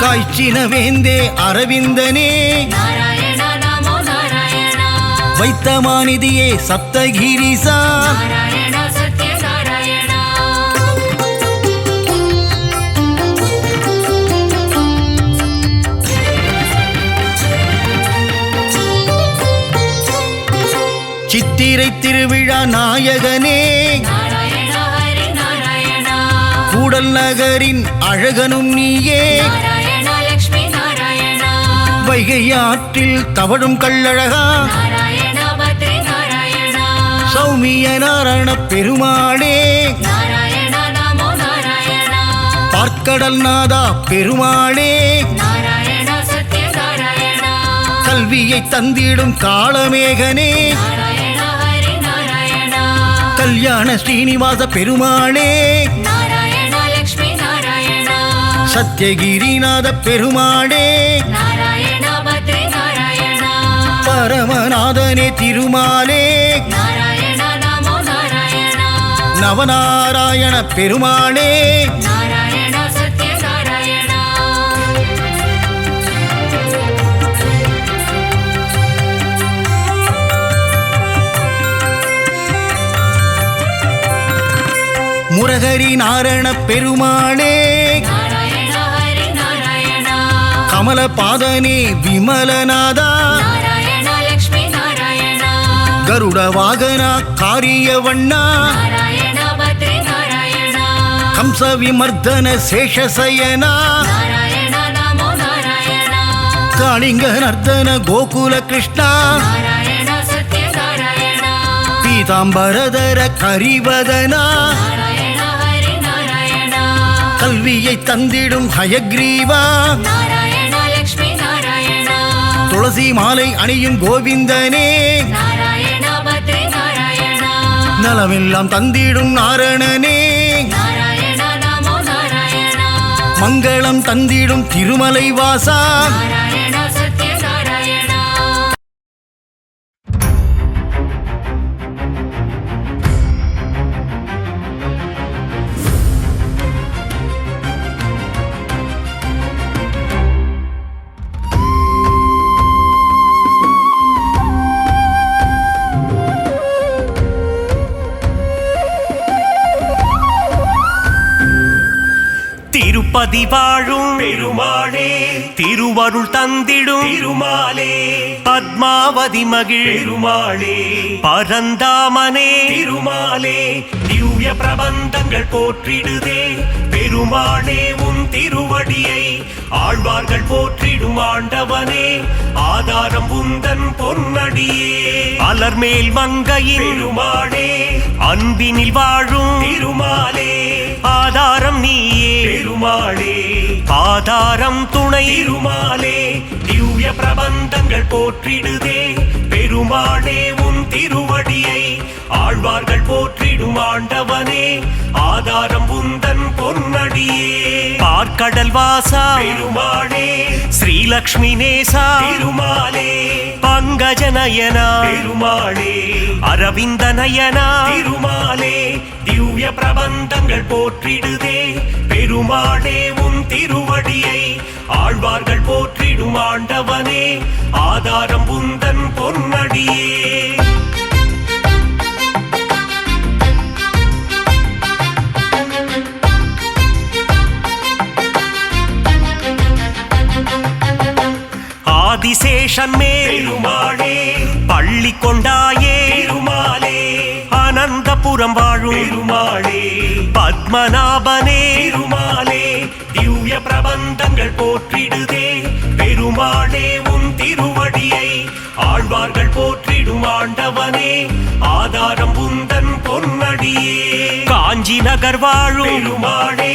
காய்ச்சின வேந்தே அரவிந்தனே நாராயண நமோ நாராயண வைத்தமாநிதியே சப்தகிரிசா நாராயண சத்ய நாராயண சித்திரை திருவிழா நாயகனே நாராயண ஹரி நாராயண கூடல் நகரின் அழகனும் நீயே நாராயண லக்ஷ்மி நாராயண வைகை ஆற்றில் தவழும் கள்ளழகா நாராயண பத்ரி நாராயண சௌமிய நாராயண பெருமாளே நாராயண நமோ நாராயண பார்க்கடல் நாதா பெருமாளே நாராயண சத்ய நாராயண கல்வியை தந்திடும் காளமேகனே நாராயண ஹரி நாராயண கல்யாண ஸ்ரீனிவாச பெருமாளே நாராயண லக்ஷ்மி நாராயண சத்யகிரிநாத பெருமாளே நாராயண பத்ரி நாராயண பரமநாதனே திருமாலே நாராயண நமோ நாராயண நவநாராயண பெருமாளே நாராயண சத்ய நாராயண முரகரி நாராயண பெருமாளே நாராயண ஹரி நாராயண கமலபாதனே விமலநாதா நாராயண லக்ஷ்மி நாராயண கருட வாகனா காரியவண்ணா நாராயண பத்ரி நாராயண கம்ச விமர்தன சேஷசயனா நாராயண நமோ நாராயண காளிங்க நர்தன கோகுல கிருஷ்ணா நாராயண சத்ய நாராயண பீதாம்பரதர கரிவதனா நாராயண ஹரி நாராயண கல்வியை தந்திடும் ஹயக்ரீவா நாராயண லக்ஷ்மி நாராயண துளசி மாலை அணியும் கோவிந்தனே நாராயண பத்ரி நாராயண நலமெல்லாம் தந்திடும் நாரணனே நாராயண நமோ நாராயண மங்களம் தந்திடும் திருமலை வாசா நாராயண சத்ய நாராயண திருப்பதி வாழும் பெருமாளே திருவருள் தந்திடும் திருமாலே பத்மாவதி மகிழ் பெருமாளே பரந்தாமனே திருமாலே திவ்ய பிரபந்தங்கள் போற்றிடுதே பெருமாளே உன் திருவடியை ஆழ்வார்கள் போற்றிடும் ஆண்டவனே ஆதாரம் உந்தன் பொன்னடியே அலர்மேல் மங்கையின் பெருமாளே அன்பினில் வாழும் திருமாலே ஆதாரம் நீயே பெருமாளே ஆதாரம் துணை திருமாலே திவ்ய பிரபந்தங்கள் போற்றிடுதே பெருமாளே உன் திருவடியை ஆழ்வார்கள் போற்றிடும் ஆண்டவனே ஆதாரம் உந்தன் பொன்னடியே பார்க்கடல் வாசா பெருமாளே ஸ்ரீலக்ஷ்மி நேசா பெருமாளே பங்கஜநயனா பெருமாளே அரவிந்த நயனா திருமாலே திவ்ய பிரபந்தங்கள் போற்றிடுதே பெருமாளே உன் திருவடியை ஆழ்வார்கள் போற்றிடும் ஆண்டவனே ஆதாரம் உந்தன் பொன்னடியே ஆதிசேஷன் மேல் பெருமாளே பள்ளி கொண்டாயே பெருமாளே அனந்தபுரம் வாழும் பெருமாளே பத்மநாபனே பெருமாளே திவ்ய பிரபந்தங்கள் போற்றிடுதே பெருமாளே உன் ஆழ்வார்கள் போற்றிடும் ஆண்டவனே ஆதாரம் உந்தன் பொன்னடியே காஞ்சி நகர் வாழும் பெருமாளே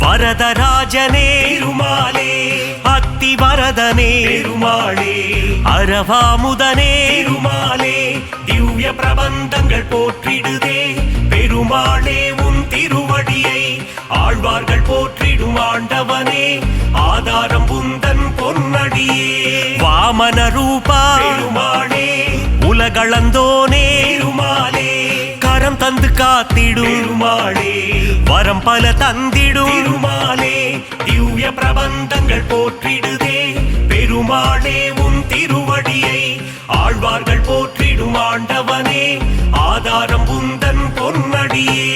வரதராஜனே பெருமாளே அத்தி வரதனே பெருமாளே அரவாமுதனே பெருமாளே திவ்ய பிரபந்தங்கள் போற்றிடுதே பெருமாளே உன் திருவடியை ஆழ்வார்கள் போற்றிடும் ஆண்டவனே ஆதாரம் உந்தன் பொன்னடியே வாமன ரூபா பெருமாளே உலகளந்தோனே பெருமாளே கரம் தந்து காத்திடும் பெருமாளே வரம் பல தந்திடும் பெருமாளே திவ்ய பிரபந்தங்கள் போற்றிடுதே பெருமாளே உன் திருவடியை ஆழ்வார்கள் போற்றிடும் ஆண்டவனே ஆதாரம் உந்தன் பொன்னடியே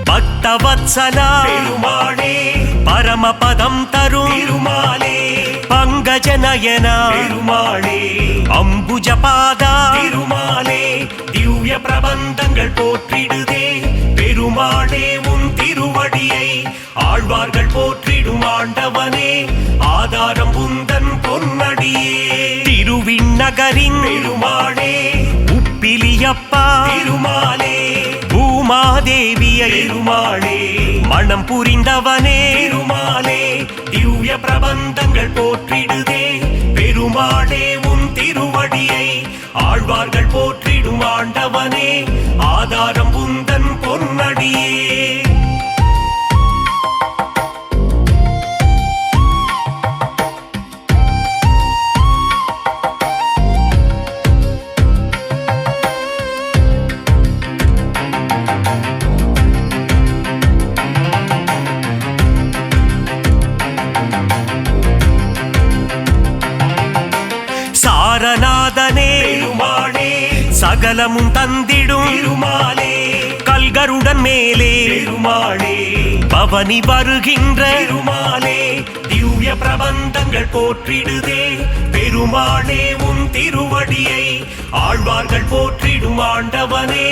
பக்தவத்சலா பெருமாளே பரமபதம் தரும் பெருமாளே பங்கஜநயனா பெருமாளே அம்புஜபாதா பெருமாளே திவ்ய பிரபந்தங்கள் போற்றிடுதே பெருமாளே உன் திருவடியை ஆழ்வார்கள் போற்றிடும் ஆண்டவனே ஆதாரம் உந்தன் பொன்னடியே திருவிண்ணகரின் பெருமாளே உப்பிலியப்பா பெருமாளே பூமாதேவியை பெருமாளே மனம் புரிந்தவனே பெருமாளே திவ்ய பிரபந்தங்கள் போற்றிடுதே பெருமாளே உன் திருவடியை ஆழ்வார்கள் போற்றிடும் ஆண்டவனே ஆதாரம் உந்தன் பொன்னடியே சாரநாதனே பெருமாளே சகலமும் தந்திடும் பெருமாளே கல்கருடன் மேலே பெருமாளே பவனி வருகின்ற பெருமாளே திவ்ய பிரபந்தங்கள் போற்றிடுதே பெருமாளே உன் திருவடியை ஆழ்வார்கள் போற்றிடும் ஆண்டவனே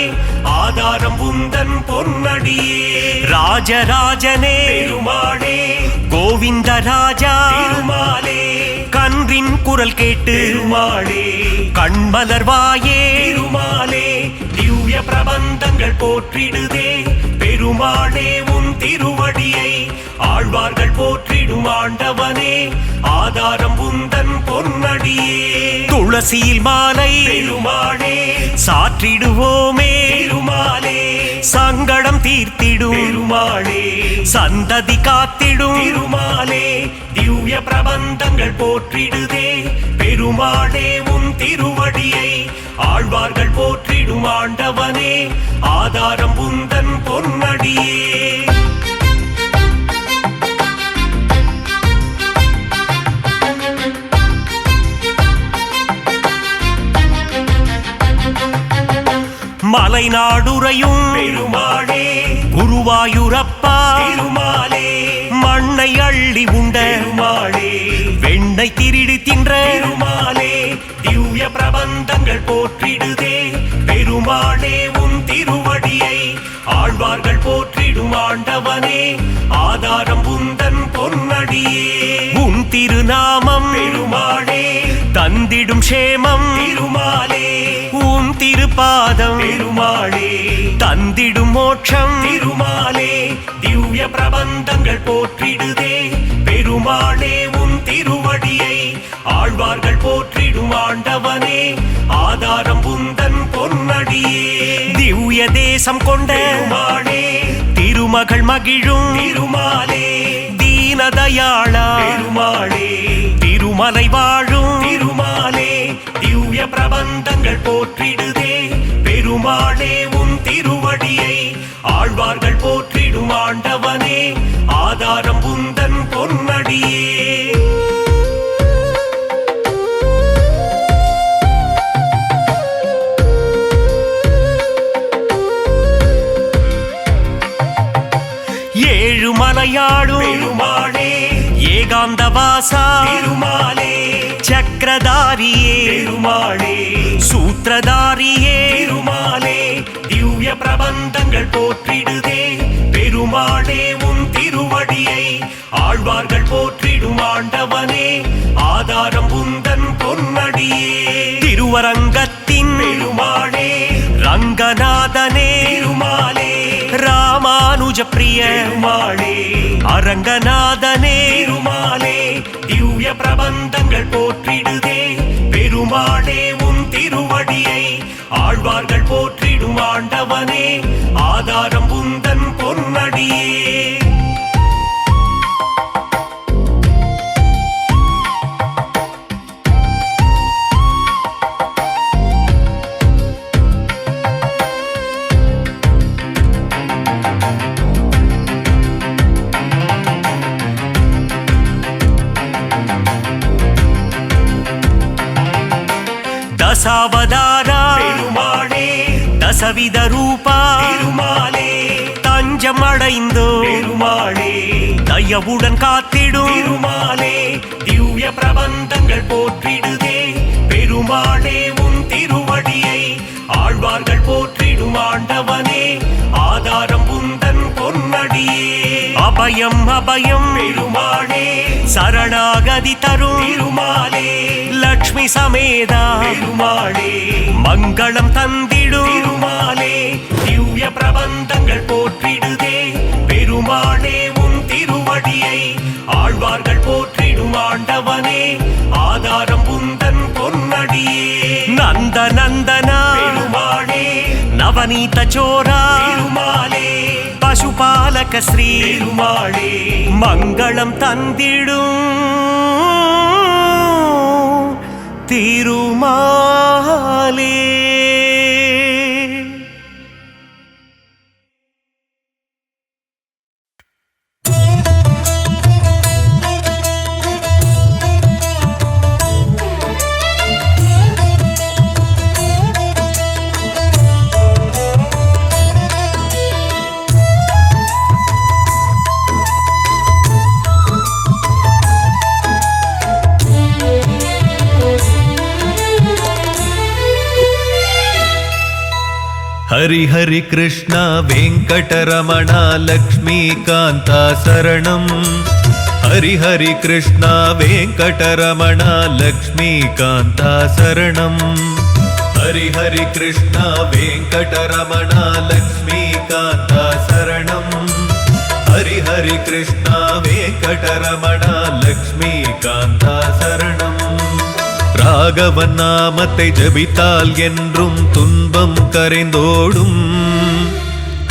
ஆதாரம் உந்தன் பொன்னடியே ராஜராஜனே பெருமாளே கோவிந்த ராஜா பெருமாளே கன்றின் குரல் கேட்டு பெருமாளே கண்மலர்வாயே பெருமாளே திவ்ய பிரபந்தங்கள் போற்றிடுதே பெருமாளே உன் திருவடியை ஆழ்வார்கள் போற்றிடும் ஆண்டவனே ஆதாரம் உந்தன் பொன்னடியே துளசியில் மாலை பெருமாளே சாற்றிடுவோமே பெருமாளே சங்கடம் தீர்த்திடும் பெருமாளே சந்ததி காத்திடும் பெருமாளே திவ்ய பிரபந்தங்கள் போற்றிடுதே பெருமாளே உன் திருவடியை ஆழ்வார்கள் போற்றிடும் ஆண்டவனே ஆதாரம் உந்தன் பொன்னடியே மலைநாடுரையும் பெருமாளே குருவாயூரப்பா பெருமாளே மண்ணை அள்ளி உண்ட பெருமாளே வெண்ணை திருடி தின்ற பெருமாளே திவ்ய பிரபந்தங்கள் போற்றிடுதே பெருமாளே உன் திருவடியை ஆழ்வார்கள் போற்றிடும் ஆண்டவனே ஆதாரம் உந்தன் பொன்னடியே உன் திருநாமம் பெருமாளே தந்திடும் சேமம் பெருமாளே உன் திருப்பாதம் பெருமாளே தந்திடும் மோட்சம் திருமாலே திவ்ய பிரபந்தங்கள் போற்றிடுதே பெருமாளே உன் திருவடியை ஆழ்வார்கள் போற்றிடும் ஆண்டவனே ஆதாரம் உந்தன் பொன்னடியே திவ்ய தேசம் கொண்ட பெருமாளே திருமகள் மகிழும் திருமாலே தீனதயாளா பெருமாளே திருமலை வாழும் திருமாலே திவ்ய பிரபந்தங்கள் போற்றிடுதே பெருமாளே உன் திருவடியை ஆழ்வார்கள் போற்றிடும் ஆண்டவனே ஆதாரம் உந்தன் பொன்னடியே ஏழுமலையாளும் பெருமாளே ஏகாந்தவாசா பெருமாளே சக்கரதாரியே பெருமாளே, சூத்திரதாரியே பெருமாளே, திவ்ய பிரபந்தங்கள் போற்றிடுதே பெருமாளே உன் திருவடியை, ஆழ்வார்கள் போற்றிடும் ஆண்டவனே ஆதாரம் உந்தன் பொன்னடியே, திருவரங்கத்தின் பெருமாளே ரங்கநாதனே பெருமாளே, ராமானுஜ பிரிய பெருமாளே அரங்கநாதனே பெருமாளே, திவ்ய பிரபந்தங்கள் போற்றிடுதே பெருமாளே உன் திருவடியை, ஆழ்வார்கள் போற்றிடும் ஆண்டவனே ஆதாரம் உந்தன் பொன்னடியே. தசாவதாரா பெருமாளே, தசவித ரூபா பெருமாளே, தஞ்சம் அடைந்தோ பெருமாளே, தயவுடன் காத்திடும் பெருமாளே, திவ்ய பிரபந்தங்கள் போற்றிடுதே பெருமாளே உன் திருவடியை, ஆழ்வார்கள் போற்றிடும் ஆண்டவனே ஆதாரம் உந்தன் பொன்னடியே, அபயம் அபயம் பெருமாளே, சரணாகதி தரும் பெருமாளே, லக்ஷ்மி சமேதா பெருமாளே, மங்களம் தந்திடும் பெருமாளே, திவ்ய பிரபந்தங்கள் போற்றிடுதே பெருமாளே உன் திருவடியை, ஆழ்வார்கள் போற்றிடும் ஆண்டவனே ஆதாரம் உந்தன் பொன்னடியே, நந்த நந்தனா பெருமாளே, நவநீத சோரா பெருமாளே, பசுபாலக ஸ்ரீ பெருமாளே, மங்களம் தந்திடும் திருமாலே. हरि हरि कृष्ण वेंकटरमण लक्ष्मीकांत शरणं, हरि हरि कृष्ण वेंकटरमण लक्ष्मीकांत शरणं, हरि हरि कृष्ण वेंकटरमण लक्ष्मीकांत शरणं, हरि हरि कृष्ण वेंकटरमण लक्ष्मीकांत शरणं. ராகவன் நாமத்தை ஜபித்தால் என்றும் துன்பம் கரைந்தோடும்,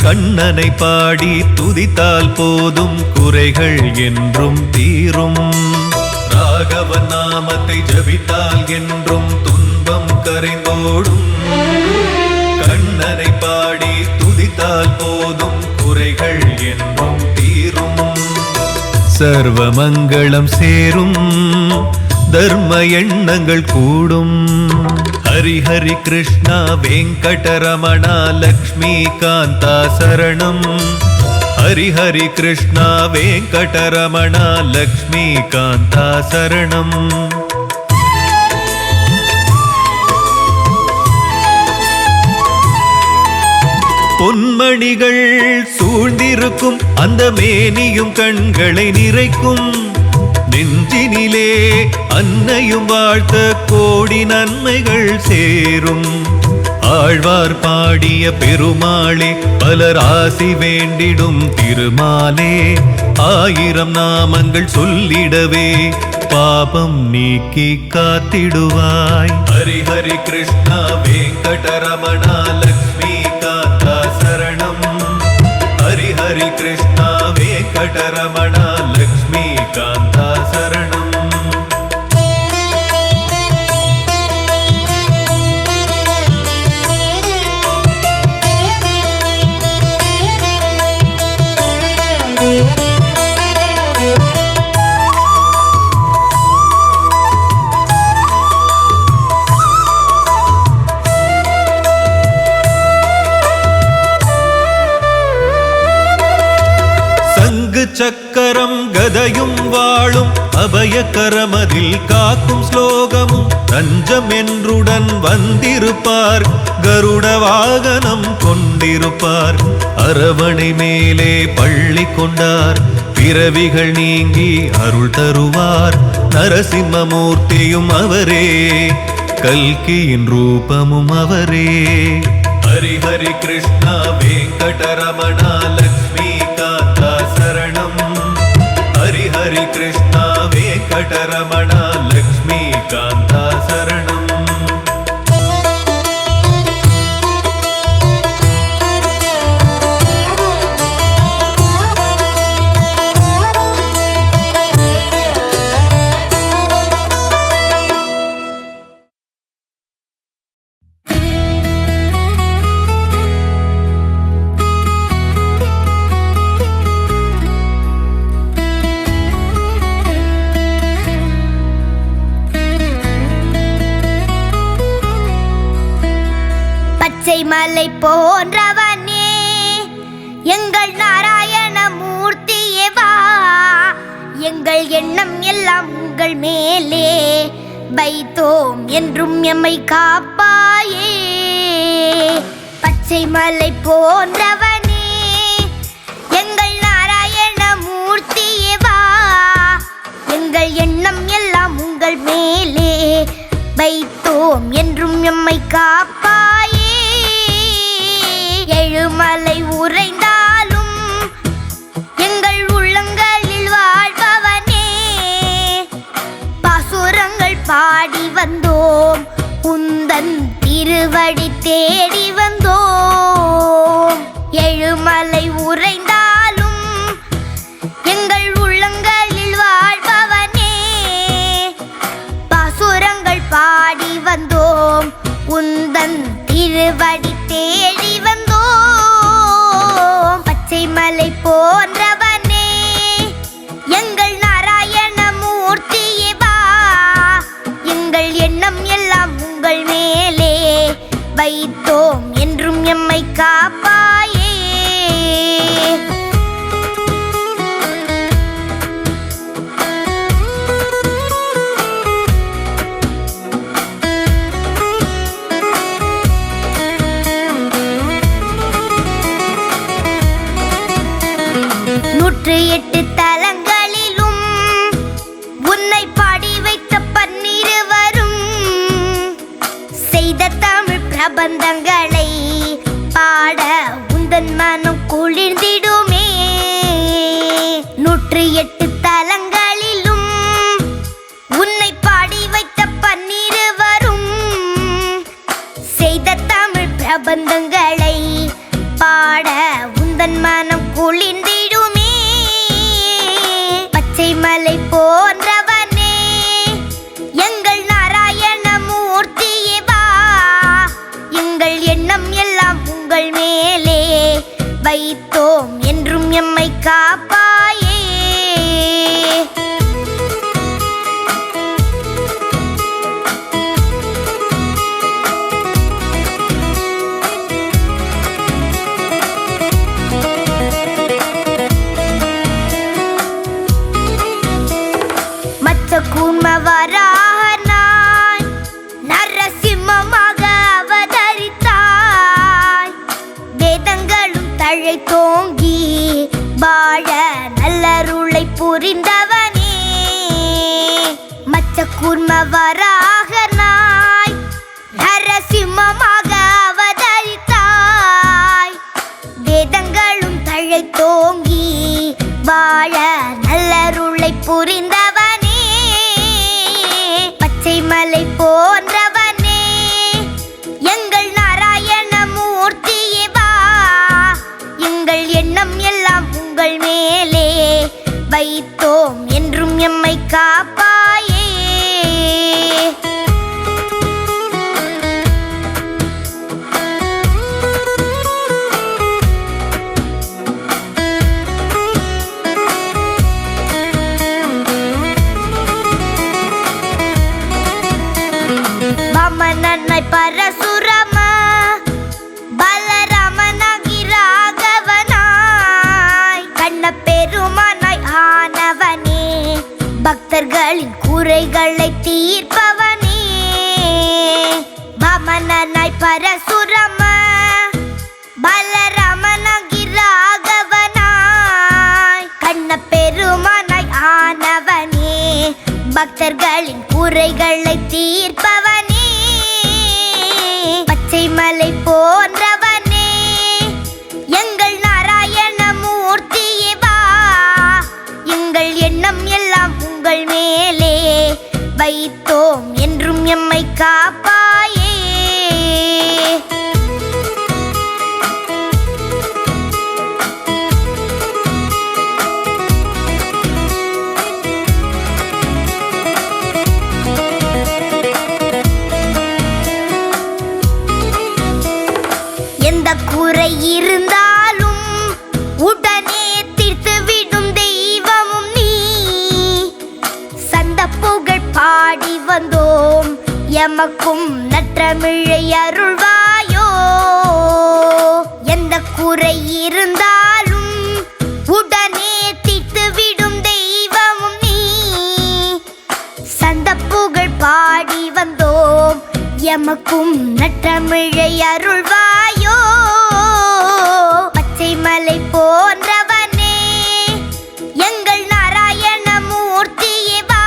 கண்ணனை பாடி துதித்தால் போதும் குறைகள் என்றும் தீரும். ராகவன் நாமத்தை ஜபித்தால் என்றும் துன்பம் கரைந்தோடும், கண்ணனை பாடி துதித்தால் போதும் குறைகள் என்றும் தீரும். சர்வ மங்களம் சேரும், தர்ம எண்ணங்கள் கூடும். ஹரி ஹரி கிருஷ்ணா வெங்கடரமண லக்ஷ்மிகாந்தா சரணம், ஹரி ஹரி கிருஷ்ணா வெங்கடரமண லக்ஷ்மிகாந்தா சரணம். பொன்மணிகள் சூழ்ந்திருக்கும் அந்த மேனியும் கண்களை நிறைக்கும், நெஞ்சினிலே அன்னையும் வாழ்த்த கோடி நன்மைகள் சேரும். ஆழ்வார் பாடிய பெருமாளே பலர் ஆசி வேண்டிடும் திருமாலே, ஆயிரம் நாமங்கள் சொல்லிடவே பாபம் நீக்கி காத்திடுவாய். ஹரி ஹரி கிருஷ்ணா வெங்கடரமணா லக்ஷ்மிகாந்தா சரணம், ஹரி ஹரி கிருஷ்ணா வெங்கடரமணா லக்ஷ்மிகாந்தா சரணம். சக்கரம் கதையும் வாழும் அபயக்கரமதில் காக்கும் ஸ்லோகமும் தஞ்சம் என்றுடன் வந்திருப்பார். கருட வாகனம் கொண்டிருப்பார். அரவணை மேலே பள்ளி கொண்டார். பிறவிகள் நீங்கி அருள் தருவார். நரசிம்மமூர்த்தியும் அவரே, கல்கியின் ரூபமும் அவரே. ஹரி ஹரி கிருஷ்ணா வெங்கடரமணா லக்ஷ்மிகாந்தா சரணம். ஹரி ஹரி கிருஷ்ணா வெங்கடரமணா லக்ஷ்மிகாந்தா சரணம். மலை போன்றவனே எங்கள் நாராயண மூர்த்தியே வா. எங்கள் எண்ணம் எல்லாம் உங்கள் மேலே வைத்தோம் என்றும் எம்மை காப்பாயே. பச்சை மலை போன்றவனே எங்கள் நாராயண மூர்த்தியே வா. எங்கள் எண்ணம் எல்லாம் உங்கள் மேலே வைத்தோம் என்றும் எம்மை காப்பாயே. எழுமலை உறைந்தாலும் எங்கள் உள்ளங்களில் வாழ்பவனே, பாசுரங்கள் பாடி வந்தோம் உந்தன் திருவடி தேடி வந்தோம். எழுமலை உறைந்தாலும் எங்கள் உள்ளங்களில் வாழ்பவனே, பாசுரங்கள் பாடி வந்தோம் உந்தன் திருவடி தேடி வந்தோம். பச்சை மலை போன்றவனே எங்கள் நாராயண மூர்த்தியே வா. எங்கள் எண்ணம் எல்லாம் உங்கள் மேலே வைத்தோம் என்றும் எம்மை காப்பாயே. நூற்று எட்டு தலங்களிலும் உன்னை பாடி வைத்த பன்னிருவரும் செய்த தமிழ் பிரபந்தங்களை பாட உந்தன் மனம் குளிர்ந்திடுமே. நூற்று எட்டு தலங்களிலும் உன்னை பாடி வைத்த பன்னிருவரும் செய்த தமிழ் பிரபந்தங்களை பாட உந்தன் மனம் குளிர்ந்திடுமே. பச்சை மலை போன்றவனே எங்கள் நாராயண மூர்த்தியே வா. எங்கள் எண்ணம் எல்லாம் உங்கள் மேலே வைத்தோம் என்றும் எம்மை காப்பாயே. கூர்மவரானாய் நரசிம்மமாக அவதரித்தாய். வேதங்களும் தழைத்தோங்கி வாழ நல்லருளை புரிந்தவனே. மச்ச கூர்மவரானாய் நரசிம்மமாக அவதரித்தாய். வேதங்களும் தழைத்தோங்கி வாழ நல்லருளை புரிந்தவனே. பச்சை மலை போன்றவனே எங்கள் நாராயண மூர்த்தியே வா. எங்கள் எண்ணம் எல்லாம் உங்கள் மேலே வைத்தோம் என்றும் எம்மை காப்பாயே. வாமனனாய் பரசுரம பலராமனாகி ராகவனாய் கண்ண பெருமானாய் பரசுரம பலராமனாகி ராகவனாய் கண்ண பெருமானாய் ஆனவனே பக்தர்களின் குறைகளை தீர்ப்பவனே பச்சை மலை போன்றவனே எங்கள் நாராயண மூர்த்தியே வா எங்கள் எண்ணம் எல்லாம் உங்கள் மேலே வைத்தோம் என்றும் எம்மை காப்பாயே எந்த குறை இருந்தாலும் உடனே தீர்த்துவிடும் தெய்வமும் நீ சந்த புகழ் பாடி வந்தோம் எமக்கும் நற்றமிழை அருள்வாயோ எந்த குறை இருந்தாலும் உடனே தீர்த்துவிடும் தெய்வமும் நீ சந்த புகழ் பாடி வந்தோம் எமக்கும் நற்றமிழை அருள்வாயோ பச்சை மலை போன்றவனே எங்கள் நாராயண மூர்த்தியே வா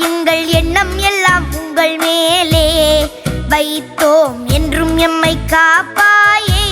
எங்கள் எண்ணம் எல்லாம் உங்கள் மேலே வைத்தோம் என்றும் எம்மை காப்பாயே